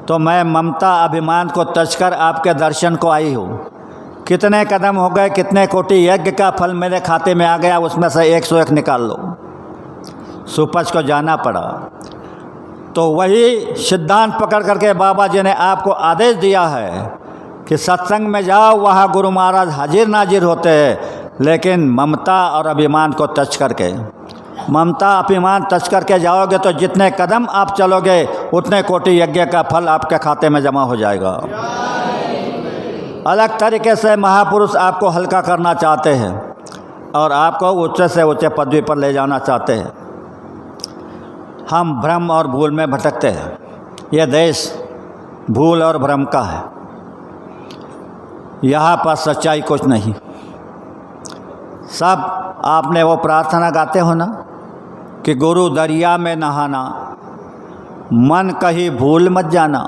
A: तो मैं ममता अभिमान को तजकर आपके दर्शन को आई हूँ। कितने कदम हो गए, कितने कोटि यज्ञ का फल मेरे खाते में आ गया, उसमें से 101 निकाल लो। सुपच को जाना पड़ा। तो वही सिद्धांत पकड़ करके बाबा जी ने आपको आदेश दिया है कि सत्संग में जाओ, वहाँ गुरु महाराज हाजिर नाजिर होते हैं, लेकिन ममता और अभिमान को टच करके, ममता अभिमान टच करके जाओगे तो जितने कदम आप चलोगे उतने कोटि यज्ञ का फल आपके खाते में जमा हो जाएगा। अलग तरीके से महापुरुष आपको हल्का करना चाहते हैं और आपको ऊंचे से ऊंचे पदवी पर ले जाना चाहते हैं। हम भ्रम और भूल में भटकते हैं। यह देश भूल और भ्रम का है। यहाँ पर सच्चाई कुछ नहीं। सब आपने वो प्रार्थना गाते हो ना कि गुरु दरिया में नहाना, मन कहीं भूल मत जाना।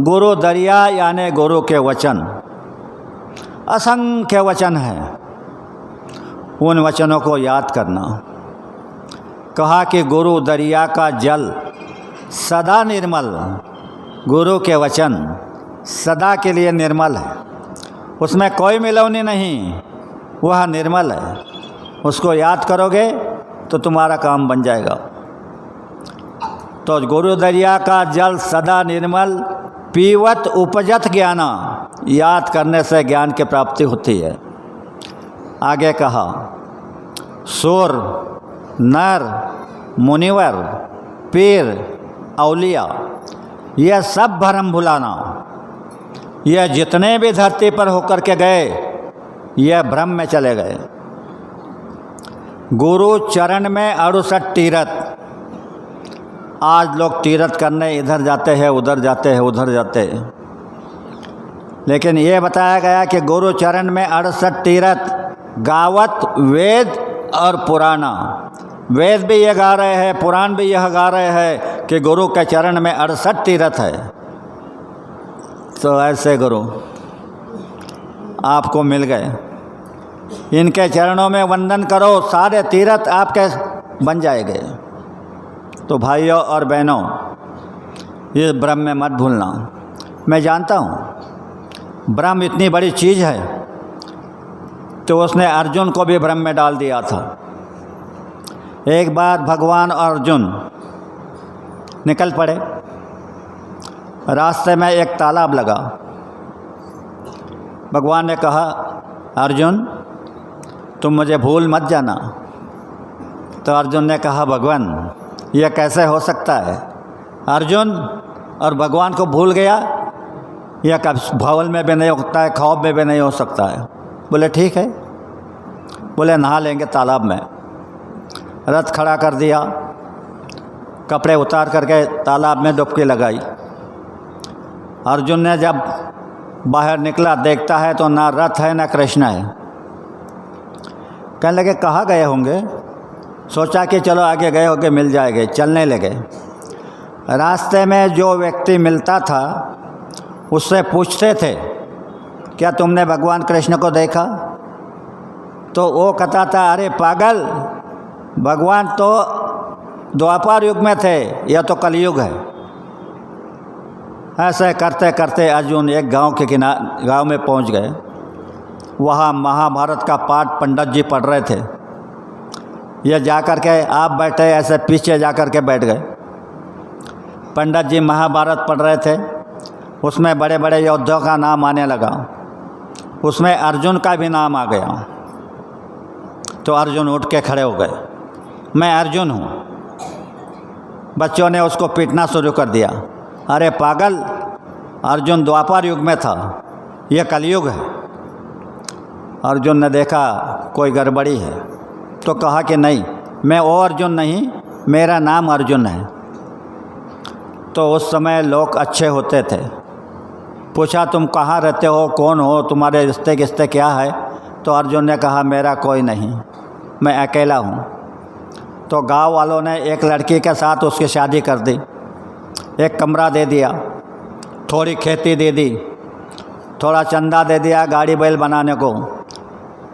A: गुरु दरिया यानी गुरु के वचन, असंख्य वचन हैं, उन वचनों को याद करना। कहा कि गुरु दरिया का जल सदा निर्मल, गुरु के वचन सदा के लिए निर्मल है, उसमें कोई मिलौनी नहीं, वह निर्मल है। उसको याद करोगे तो तुम्हारा काम बन जाएगा। तो गुरु दरिया का जल सदा निर्मल, पीवत उपजत ज्ञाना, याद करने से ज्ञान की प्राप्ति होती है। आगे कहा, सूर नर मुनिवर पीर औलिया, यह सब भरम भुलाना। यह जितने भी धरती पर होकर के गए यह भ्रम में चले गए। गुरु चरण में 68 तीर्थ। आज लोग तीर्थ करने इधर जाते हैं, उधर जाते हैं, उधर जाते हैं, लेकिन ये बताया गया कि गुरु चरण में 68 तीर्थ, गावत वेद और पुराना। वेद भी ये गा रहे हैं, पुराण भी यह गा रहे हैं कि गुरु के चरण में 68 तीर्थ है। तो ऐसे गुरु आपको मिल गए, इनके चरणों में वंदन करो, सारे तीर्थ आपके बन जाएंगे। तो भाइयों और बहनों, इस भ्रम में मत भूलना। मैं जानता हूँ ब्रह्म इतनी बड़ी चीज़ है, तो उसने अर्जुन को भी ब्रह्म में डाल दिया था। एक बार भगवान और अर्जुन निकल पड़े। रास्ते में एक तालाब लगा। भगवान ने कहा, अर्जुन तुम मुझे भूल मत जाना। तो अर्जुन ने कहा, भगवान यह कैसे हो सकता है? अर्जुन और भगवान को भूल गया, यह कभी भवन में भी नहीं हो सकता है, ख्वाब में भी नहीं हो सकता है। बोले ठीक है। बोले नहा लेंगे तालाब में। रथ खड़ा कर दिया, कपड़े उतार करके तालाब में डुबकी लगाई। अर्जुन ने जब बाहर निकला, देखता है तो ना रथ है ना कृष्ण है। कहने लगे कहाँ गए होंगे? सोचा कि चलो आगे गए होंगे, मिल जाएंगे। चलने लगे। रास्ते में जो व्यक्ति मिलता था उससे पूछते थे, क्या तुमने भगवान कृष्ण को देखा? तो वो कहता था, अरे पागल, भगवान तो द्वापर युग में थे, यह तो कलयुग है। ऐसे करते करते अर्जुन एक गांव में पहुंच गए। वहाँ महाभारत का पाठ पंडित जी पढ़ रहे थे। ये जाकर के आप बैठे, ऐसे पीछे जाकर के बैठ गए। पंडित जी महाभारत पढ़ रहे थे। उसमें बड़े बड़े योद्धाओं का नाम आने लगा। उसमें अर्जुन का भी नाम आ गया। तो अर्जुन उठ के खड़े हो गए, मैं अर्जुन हूँ। बच्चों ने उसको पीटना शुरू कर दिया। अरे पागल, अर्जुन द्वापर युग में था, यह कलयुग है। अर्जुन ने देखा कोई गड़बड़ी है, तो कहा कि नहीं, मैं वो अर्जुन नहीं, मेरा नाम अर्जुन है। तो उस समय लोग अच्छे होते थे। पूछा तुम कहाँ रहते हो, कौन हो, तुम्हारे रिश्ते किस्ते क्या है? तो अर्जुन ने कहा मेरा कोई नहीं, मैं अकेला हूँ। तो गांव वालों ने एक लड़की के साथ उसकी शादी कर दी। एक कमरा दे दिया, थोड़ी खेती दे दी, थोड़ा चंदा दे दिया गाड़ी बैल बनाने को,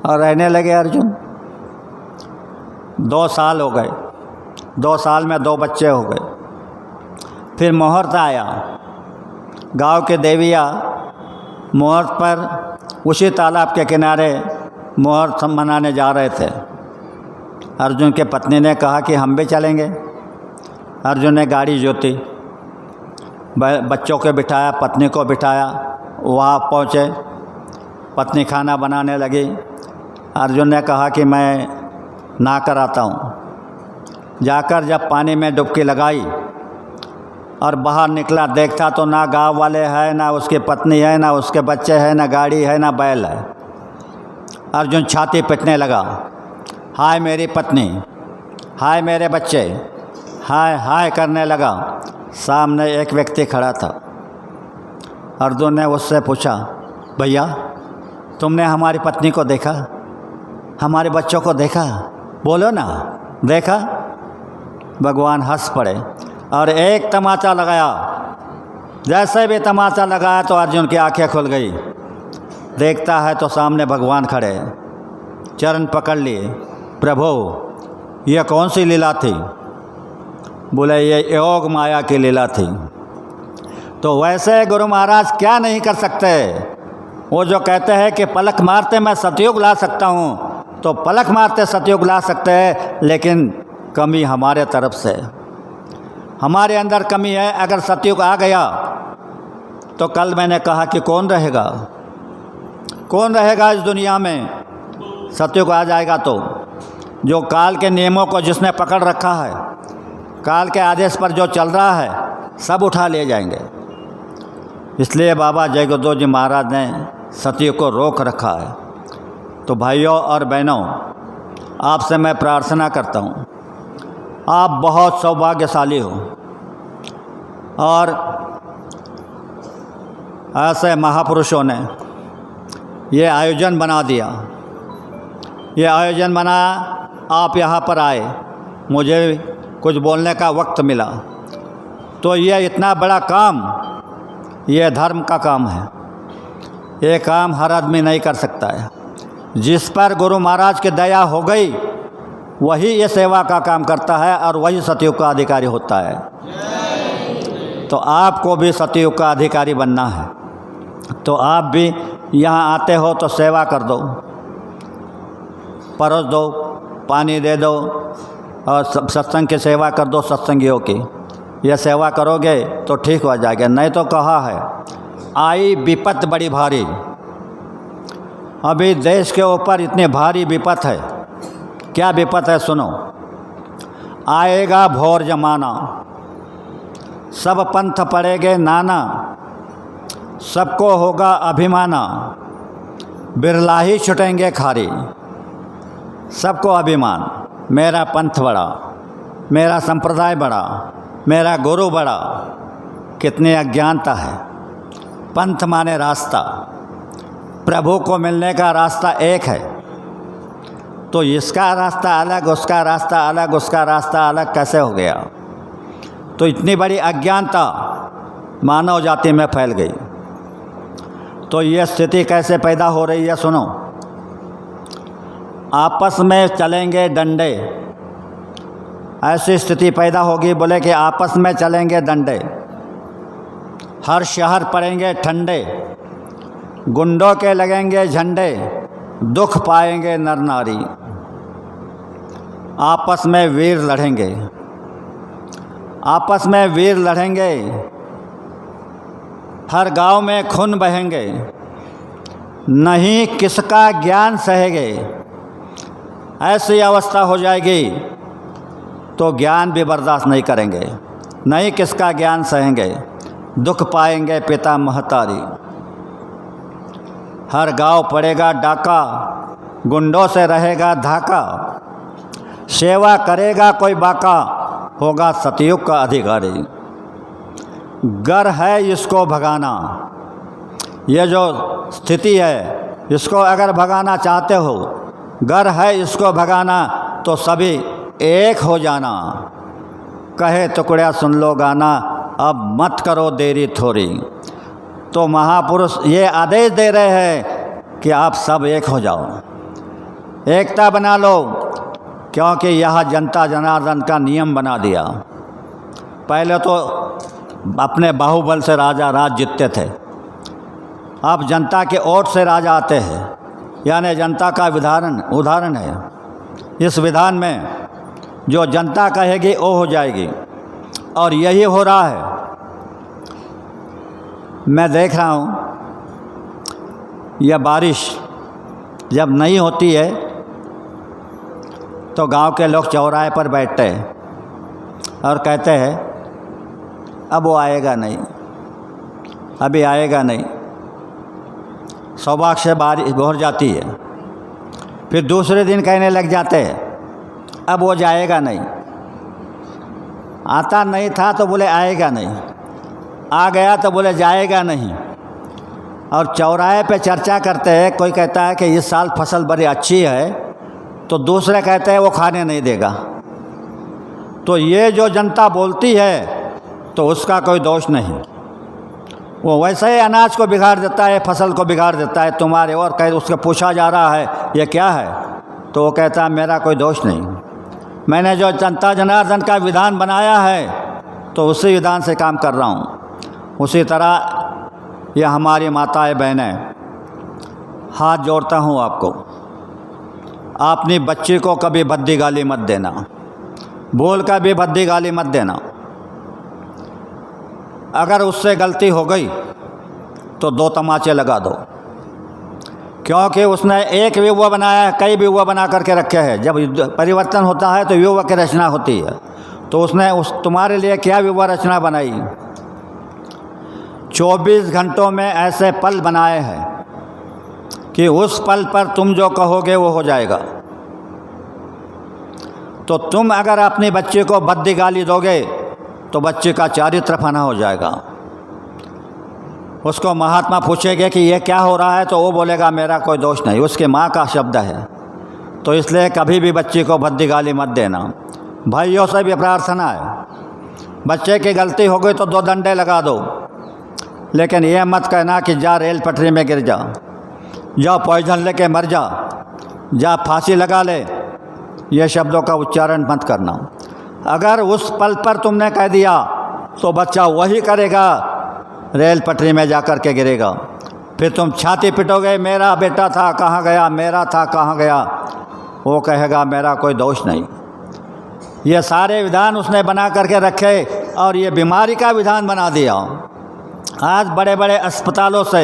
A: और रहने लगे अर्जुन। 2 साल हो गए। 2 साल में 2 बच्चे हो गए। फिर मुहूर्त आया। गांव के देविया मुहूर्त पर उसी तालाब के किनारे मुहूर्त मनाने जा रहे थे। अर्जुन के पत्नी ने कहा कि हम भी चलेंगे। अर्जुन ने गाड़ी जोती, बच्चों को बिठाया, पत्नी को बिठाया। वहाँ पहुँचे, पत्नी खाना बनाने लगी। अर्जुन ने कहा कि मैं नहा कर आता हूँ। जाकर जब पानी में डुबकी लगाई और बाहर निकला, देखता तो ना गांव वाले हैं, ना उसकी पत्नी है, ना उसके बच्चे हैं, ना गाड़ी है, ना बैल है। अर्जुन छाती पीटने लगा, हाय मेरी पत्नी, हाय मेरे बच्चे, हाय हाय करने लगा। सामने एक व्यक्ति खड़ा था। अर्जुन ने उससे पूछा, भैया तुमने हमारी पत्नी को देखा, हमारे बच्चों को देखा? बोलो ना, देखा? भगवान हंस पड़े और एक तमाचा लगाया। जैसे भी तमाचा लगाया तो अर्जुन की आंखें खुल गई। देखता है तो सामने भगवान खड़े, चरण पकड़ लिए। प्रभु यह कौन सी लीला थी? बोले ये योग माया की लीला थी। तो वैसे गुरु महाराज क्या नहीं कर सकते? वो जो कहते हैं कि पलक मारते मैं सतयुग ला सकता हूँ, तो पलक मारते सतयुग ला सकते हैं, लेकिन कमी हमारे तरफ से, हमारे अंदर कमी है। अगर सतयुग आ गया तो कल मैंने कहा कि कौन रहेगा, कौन रहेगा इस दुनिया में? सतयुग आ जाएगा तो जो काल के नियमों को जिसने पकड़ रखा है, काल के आदेश पर जो चल रहा है, सब उठा ले जाएंगे। इसलिए बाबा जय गुरुदेव जी महाराज ने सतयुग को रोक रखा है। तो भाइयों और बहनों, आपसे मैं प्रार्थना करता हूँ, आप बहुत सौभाग्यशाली हो और ऐसे महापुरुषों ने ये आयोजन बना दिया। ये आयोजन बना, आप यहाँ पर आए, मुझे कुछ बोलने का वक्त मिला। तो ये इतना बड़ा काम, ये धर्म का काम है। ये काम हर आदमी नहीं कर सकता है। जिस पर गुरु महाराज की दया हो गई वही ये सेवा का काम करता है और वही सतयुग का अधिकारी होता है। तो आपको भी सतयुग का अधिकारी बनना है। तो आप भी यहाँ आते हो तो सेवा कर दो, परोस दो, पानी दे दो और सत्संग की सेवा कर दो। सत्संगियों की यह सेवा करोगे तो ठीक हो जाएगा। नहीं तो कहा है, आई विपत बड़ी भारी। अभी देश के ऊपर इतनी भारी विपत है। क्या विपत है सुनो। आएगा भोर जमाना, सब पंथ पड़ेंगे नाना, सबको होगा अभिमाना, बिरला ही छुटेंगे खारी। सबको अभिमान, मेरा पंथ बड़ा, मेरा संप्रदाय बड़ा, मेरा गुरु बड़ा। कितनी अज्ञानता है। पंथ माने रास्ता, प्रभु को मिलने का रास्ता एक है। तो इसका रास्ता अलग, उसका रास्ता अलग, उसका रास्ता अलग कैसे हो गया? तो इतनी बड़ी अज्ञानता मानव जाति में फैल गई। तो ये स्थिति कैसे पैदा हो रही है सुनो। आपस में चलेंगे डंडे, ऐसी स्थिति पैदा होगी। बोले कि आपस में चलेंगे डंडे, हर शहर पड़ेंगे ठंडे, गुंडों के लगेंगे झंडे, दुख पाएंगे नर नारी। आपस में वीर लड़ेंगे, आपस में वीर लड़ेंगे, हर गांव में खून बहेंगे, नहीं किसका ज्ञान सहेंगे। ऐसी अवस्था हो जाएगी तो ज्ञान भी बर्दाश्त नहीं करेंगे, नहीं किसका ज्ञान सहेंगे, दुख पाएंगे पिता महतारी। हर गांव पड़ेगा डाका, गुंडों से रहेगा धाका, सेवा करेगा कोई बाका, होगा सतयुग का अधिकारी। गर है इसको भगाना। ये जो स्थिति है, इसको अगर भगाना चाहते हो, गर है इसको भगाना, तो सभी एक हो जाना। कहे टुकड़ा सुन लो गाना, अब मत करो देरी थोड़ी। तो महापुरुष ये आदेश दे रहे हैं कि आप सब एक हो जाओ, एकता बना लो, क्योंकि यह जनता जनार्दन का नियम बना दिया। पहले तो अपने बाहुबल से राजा राज जीतते थे, अब जनता के वोट से राजा आते हैं, यानी जनता का उदाहरण है। इस विधान में जो जनता कहेगी वो हो जाएगी, और यही हो रहा है। मैं देख रहा हूँ, यह बारिश जब नहीं होती है तो गांव के लोग चौराहे पर बैठते हैं और कहते हैं अब वो आएगा नहीं, अभी आएगा नहीं। सौभाग्य से बारिश हो जाती है, फिर दूसरे दिन कहने लग जाते हैं अब वो जाएगा नहीं। आता नहीं था तो बोले आएगा नहीं, आ गया तो बोले जाएगा नहीं। और चौराहे पे चर्चा करते हैं, कोई कहता है कि इस साल फसल बड़ी अच्छी है, तो दूसरे कहते हैं वो खाने नहीं देगा। तो ये जो जनता बोलती है तो उसका कोई दोष नहीं, वो वैसे ही अनाज को बिगाड़ देता है, फसल को बिगाड़ देता है तुम्हारे। और कह उसको पूछा जा रहा है ये क्या है, तो वो कहता है मेरा कोई दोष नहीं, मैंने जो जनता जनार्दन का विधान बनाया है तो उसी विधान से काम कर रहा हूँ। उसी तरह ये हमारी माताएं बहनें, हाथ जोड़ता हूँ आपको, अपनी बच्ची को कभी भद्दी गाली मत देना, बोल कर भी भद्दी गाली मत देना। अगर उससे गलती हो गई तो 2 तमाचे लगा दो, क्योंकि उसने एक विवाह बनाया है, कई विवाह बना करके रखे हैं। जब परिवर्तन होता है तो विवाह की रचना होती है, तो उसने तुम्हारे लिए क्या विवाह रचना बनाई। 24 घंटों में ऐसे पल बनाए हैं कि उस पल पर तुम जो कहोगे वो हो जाएगा। तो तुम अगर अपनी बच्ची को भद्दी गाली दोगे तो बच्चे का चारित्र फना हो जाएगा। उसको महात्मा पूछेंगे कि ये क्या हो रहा है, तो वो बोलेगा मेरा कोई दोष नहीं, उसके माँ का शब्द है। तो इसलिए कभी भी बच्ची को भद्दी गाली मत देना। भाइयों से भी प्रार्थना है, बच्चे की गलती हो गई तो 2 डंडे लगा दो, लेकिन ये मत कहना कि जा रेल पटरी में गिर जा पॉइजन लेके मर जा फांसी लगा ले। ये शब्दों का उच्चारण मत करना। अगर उस पल पर तुमने कह दिया तो बच्चा वही करेगा, रेल पटरी में जा कर के गिरेगा। फिर तुम छाती पिटोगे मेरा बेटा था कहाँ गया, मेरा था कहाँ गया। वो कहेगा मेरा कोई दोष नहीं। ये सारे विधान उसने बना करके रखे और ये बीमारी का विधान बना दिया। आज बड़े बड़े अस्पतालों से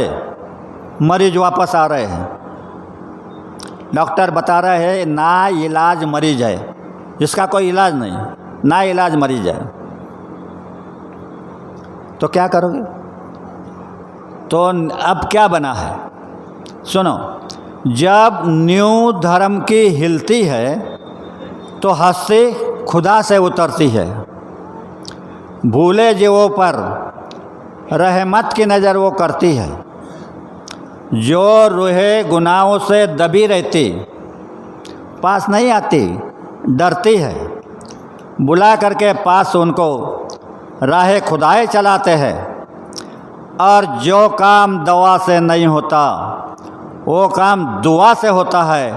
A: मरीज वापस आ रहे हैं, डॉक्टर बता रहे हैं ना इलाज मरीज है, इसका कोई इलाज नहीं, ना इलाज मरीज है। तो क्या करोगे? तो अब क्या बना है सुनो, जब न्यू धर्म की हिलती है तो हंसी खुदा से उतरती है। भूले जीवों पर रहमत की नज़र वो करती है। जो रूहे गुनाहों से दबी रहती पास नहीं आती, डरती है, बुला करके पास उनको राह खुदाए चलाते हैं। और जो काम दवा से नहीं होता वो काम दुआ से होता है।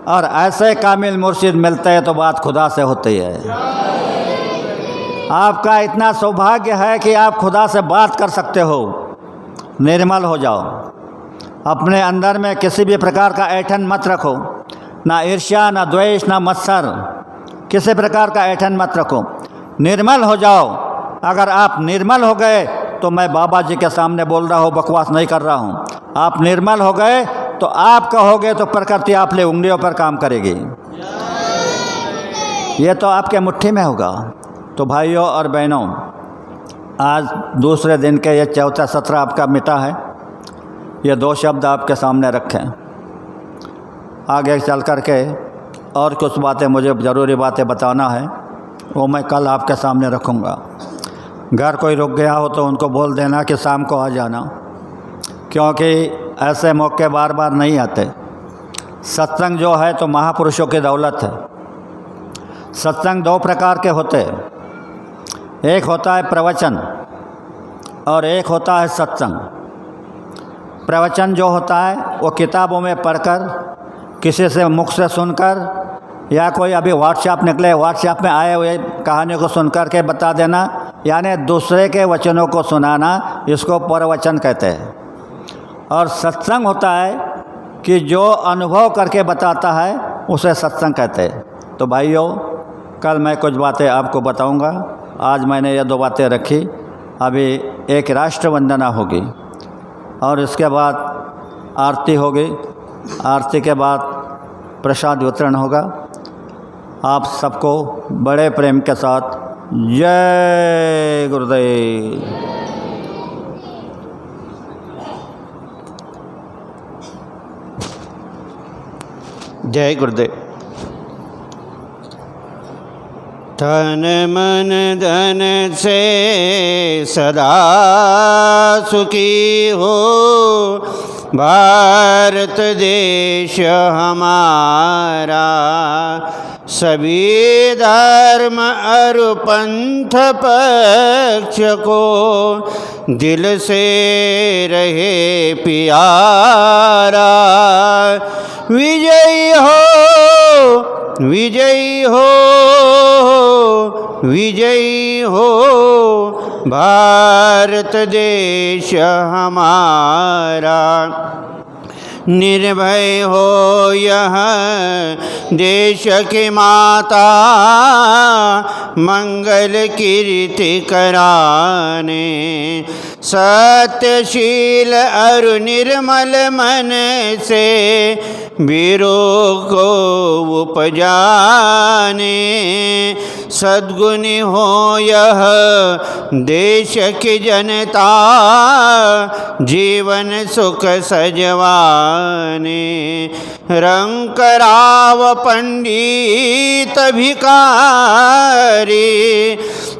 A: और ऐसे कामिल मुर्शिद मिलते हैं तो बात खुदा से होती है। आपका इतना सौभाग्य है कि आप खुदा से बात कर सकते हो। निर्मल हो जाओ, अपने अंदर में किसी भी प्रकार का ऐंठन मत रखो, ना ईर्ष्या, ना द्वेष, ना मत्सर, किसी प्रकार का ऐंठन मत रखो। निर्मल हो जाओ। अगर आप निर्मल हो गए तो मैं बाबा जी के सामने बोल रहा हूँ, बकवास नहीं कर रहा हूँ। आप निर्मल हो गए तो आप कहोगे तो प्रकृति आप ले उंगलियों पर काम करेगी। ये तो आपके मुट्ठी में होगा। तो भाइयों और बहनों, आज दूसरे दिन के ये चौथा सत्र आपका मिटा है। ये दो शब्द आपके सामने रखें। आगे चल कर के और कुछ बातें मुझे ज़रूरी बातें बताना है, वो मैं कल आपके सामने रखूँगा। घर कोई रुक गया हो तो उनको बोल देना कि शाम को आ जाना, क्योंकि ऐसे मौके बार बार नहीं आते। सत्संग जो है तो महापुरुषों की दौलत है। सत्संग दो प्रकार के होते हैं, एक होता है प्रवचन और एक होता है सत्संग। प्रवचन जो होता है वो किताबों में पढ़कर, किसी से मुख से सुनकर, या कोई अभी व्हाट्सएप निकले व्हाट्सएप में आए हुए कहानियों को सुनकर के बता देना, यानी दूसरे के वचनों को सुनाना, इसको प्रवचन कहते हैं। और सत्संग होता है कि जो अनुभव करके बताता है उसे सत्संग कहते हैं। तो भाइयों, कल मैं कुछ बातें आपको बताऊंगा। आज मैंने ये दो बातें रखी। अभी एक राष्ट्र वंदना होगी और इसके बाद आरती होगी। आरती के बाद प्रसाद वितरण होगा। आप सबको बड़े प्रेम के साथ जय गुरुदेव। जय गुरुदेव।
B: तन मन धन से सदा सुखी हो भारत देश हमारा। सभी धर्म और पंथ पक्ष को दिल से रहे प्यारा। विजयी हो, विजयी हो, विजयी हो भारत देश हमारा। निर्भय हो यह देश की माता, मंगल कीर्ति कराने। सत्यशील और निर्मल मन से वीरों को उपजाने। सद्गुणी हो यह देश की जनता, जीवन सुख सजवाने। रंग राव पंडित भिखारी,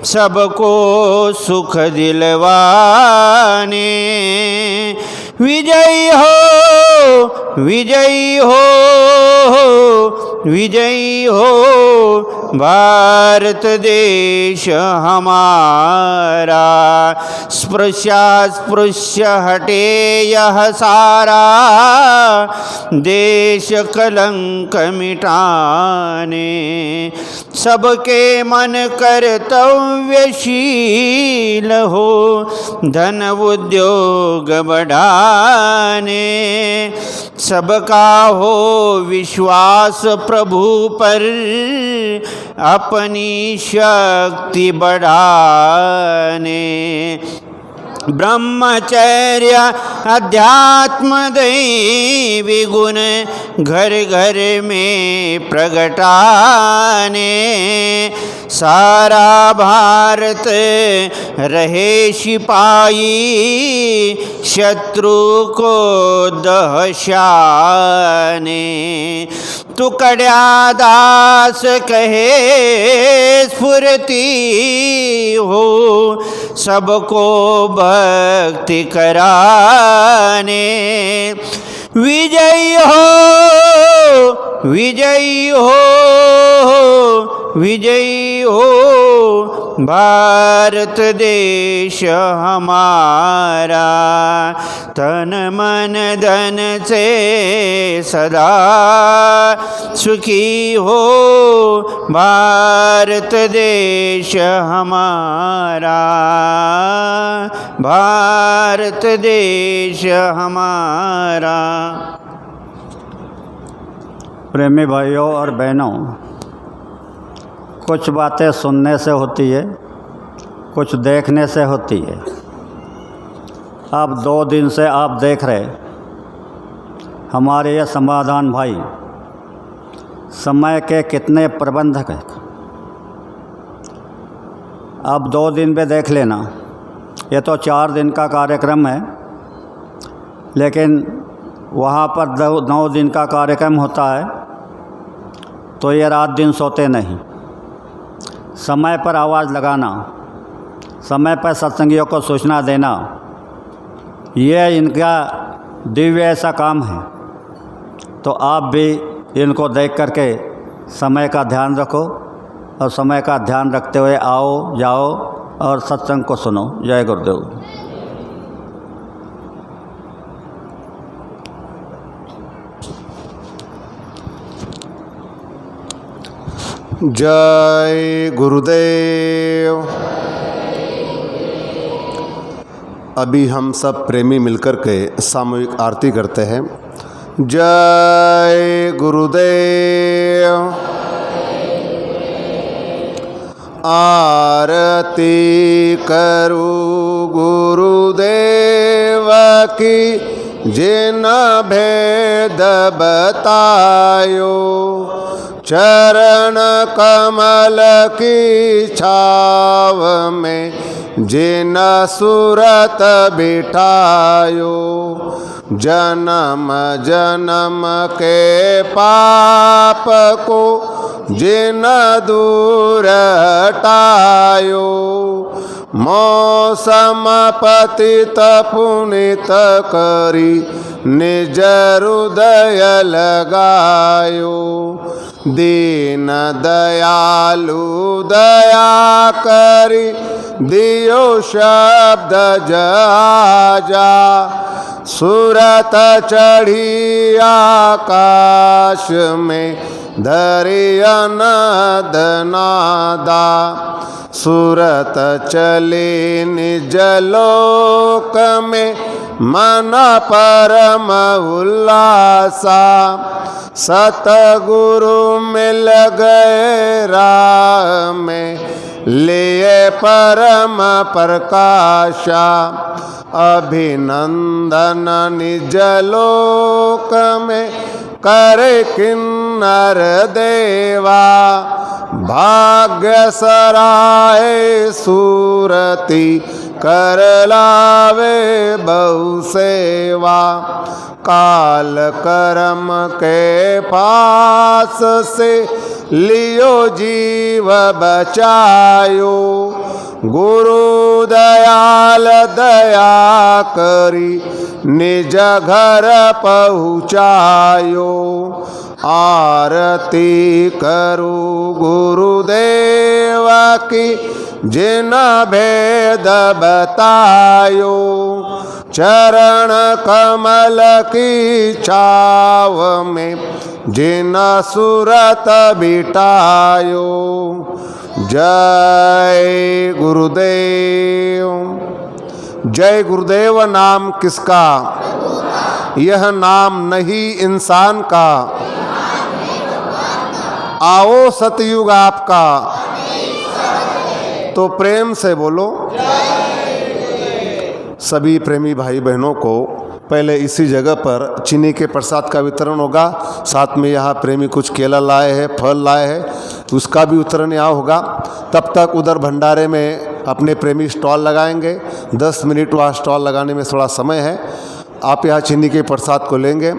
B: सबको सुख दिलवाने। विजयी हो, विजयी हो, विजयी हो भारत देश हमारा। स्पृश्य हटे यह सारा, देश कलंक मिटाने। सबके मन कर्तव्यशील हो, धन उद्योग बढ़ाने। सबका हो विश्वास प्रभु पर, अपनी शक्ति बढ़ाने। ब्रह्मचर्य अध्यात्म दैवी गुण घर घर में प्रगटाने। सारा भारत रहे सिपाही, शत्रु को दहशाने। तुकड़िया दास कहे स्फुरती हो, सबको भक्ति कराने। विजयी हो, विजयी हो, विजयी हो भारत देश हमारा। तन मन धन से सदा सुखी हो भारत देश हमारा, भारत देश हमारा।
A: प्रेमी भाइयों और बहनों, कुछ बातें सुनने से होती है, कुछ देखने से होती है। अब 2 दिन से आप देख रहे हमारे ये समाधान भाई समय के कितने प्रबंधक हैं। अब 2 दिन पे देख लेना, ये तो 4 दिन का कार्यक्रम है, लेकिन वहाँ पर 9 दिन का कार्यक्रम होता है, तो ये रात दिन सोते नहीं। समय पर आवाज़ लगाना, समय पर सत्संगियों को सूचना देना, ये इनका दिव्य ऐसा काम है। तो आप भी इनको देख करके समय का ध्यान रखो और समय का ध्यान रखते हुए आओ जाओ और सत्संग को सुनो। जय गुरुदेव।
C: जय गुरुदेव। अभी हम सब प्रेमी मिलकर के सामूहिक आरती करते हैं। जय गुरुदेव। आरती करू गुरुदेव की, जिन भेद बतायो। चरण कमल की छाव में जिन सुरत बिठायो। जन्म जन्म के पाप को जिन दूर हटायो। मौसम पतित पुनित करी निज हृदय लगायो। दीन दयालु दया करी दियो शब्द जा। सुरत चढ़ी आकाश में धरिया नद नादा। सुरत चले निज लोक में मन परम उल्लासा। सतगुरु मिल गए राह में लिए परम प्रकाशा। अभिनंदन निज लोक में करे किन्नर देवा। भाग्य सराय सूरती कर लावे बहु सेवा। काल कर्म के पास से लियो जीव बचायो। गुरु दयाल दया करी निज घर पहुँचायो। आरती करो गुरुदेव की जिन भेद बतायो। चरण कमल की छाव में जिन सुरत बिटायो। जय गुरुदेव। जय गुरुदेव नाम किसका, यह नाम नहीं इंसान का। आओ सतयुग आपका, तो प्रेम से बोलो। सभी प्रेमी भाई बहनों को पहले इसी जगह पर चीनी के प्रसाद का वितरण होगा। साथ में यहाँ प्रेमी कुछ केला लाए हैं, फल लाए हैं, उसका भी वितरण यहाँ होगा। तब तक उधर भंडारे में अपने प्रेमी स्टॉल लगाएंगे। 10 मिनट वहाँ स्टॉल लगाने में थोड़ा समय है। आप यहाँ चीनी के प्रसाद को लेंगे।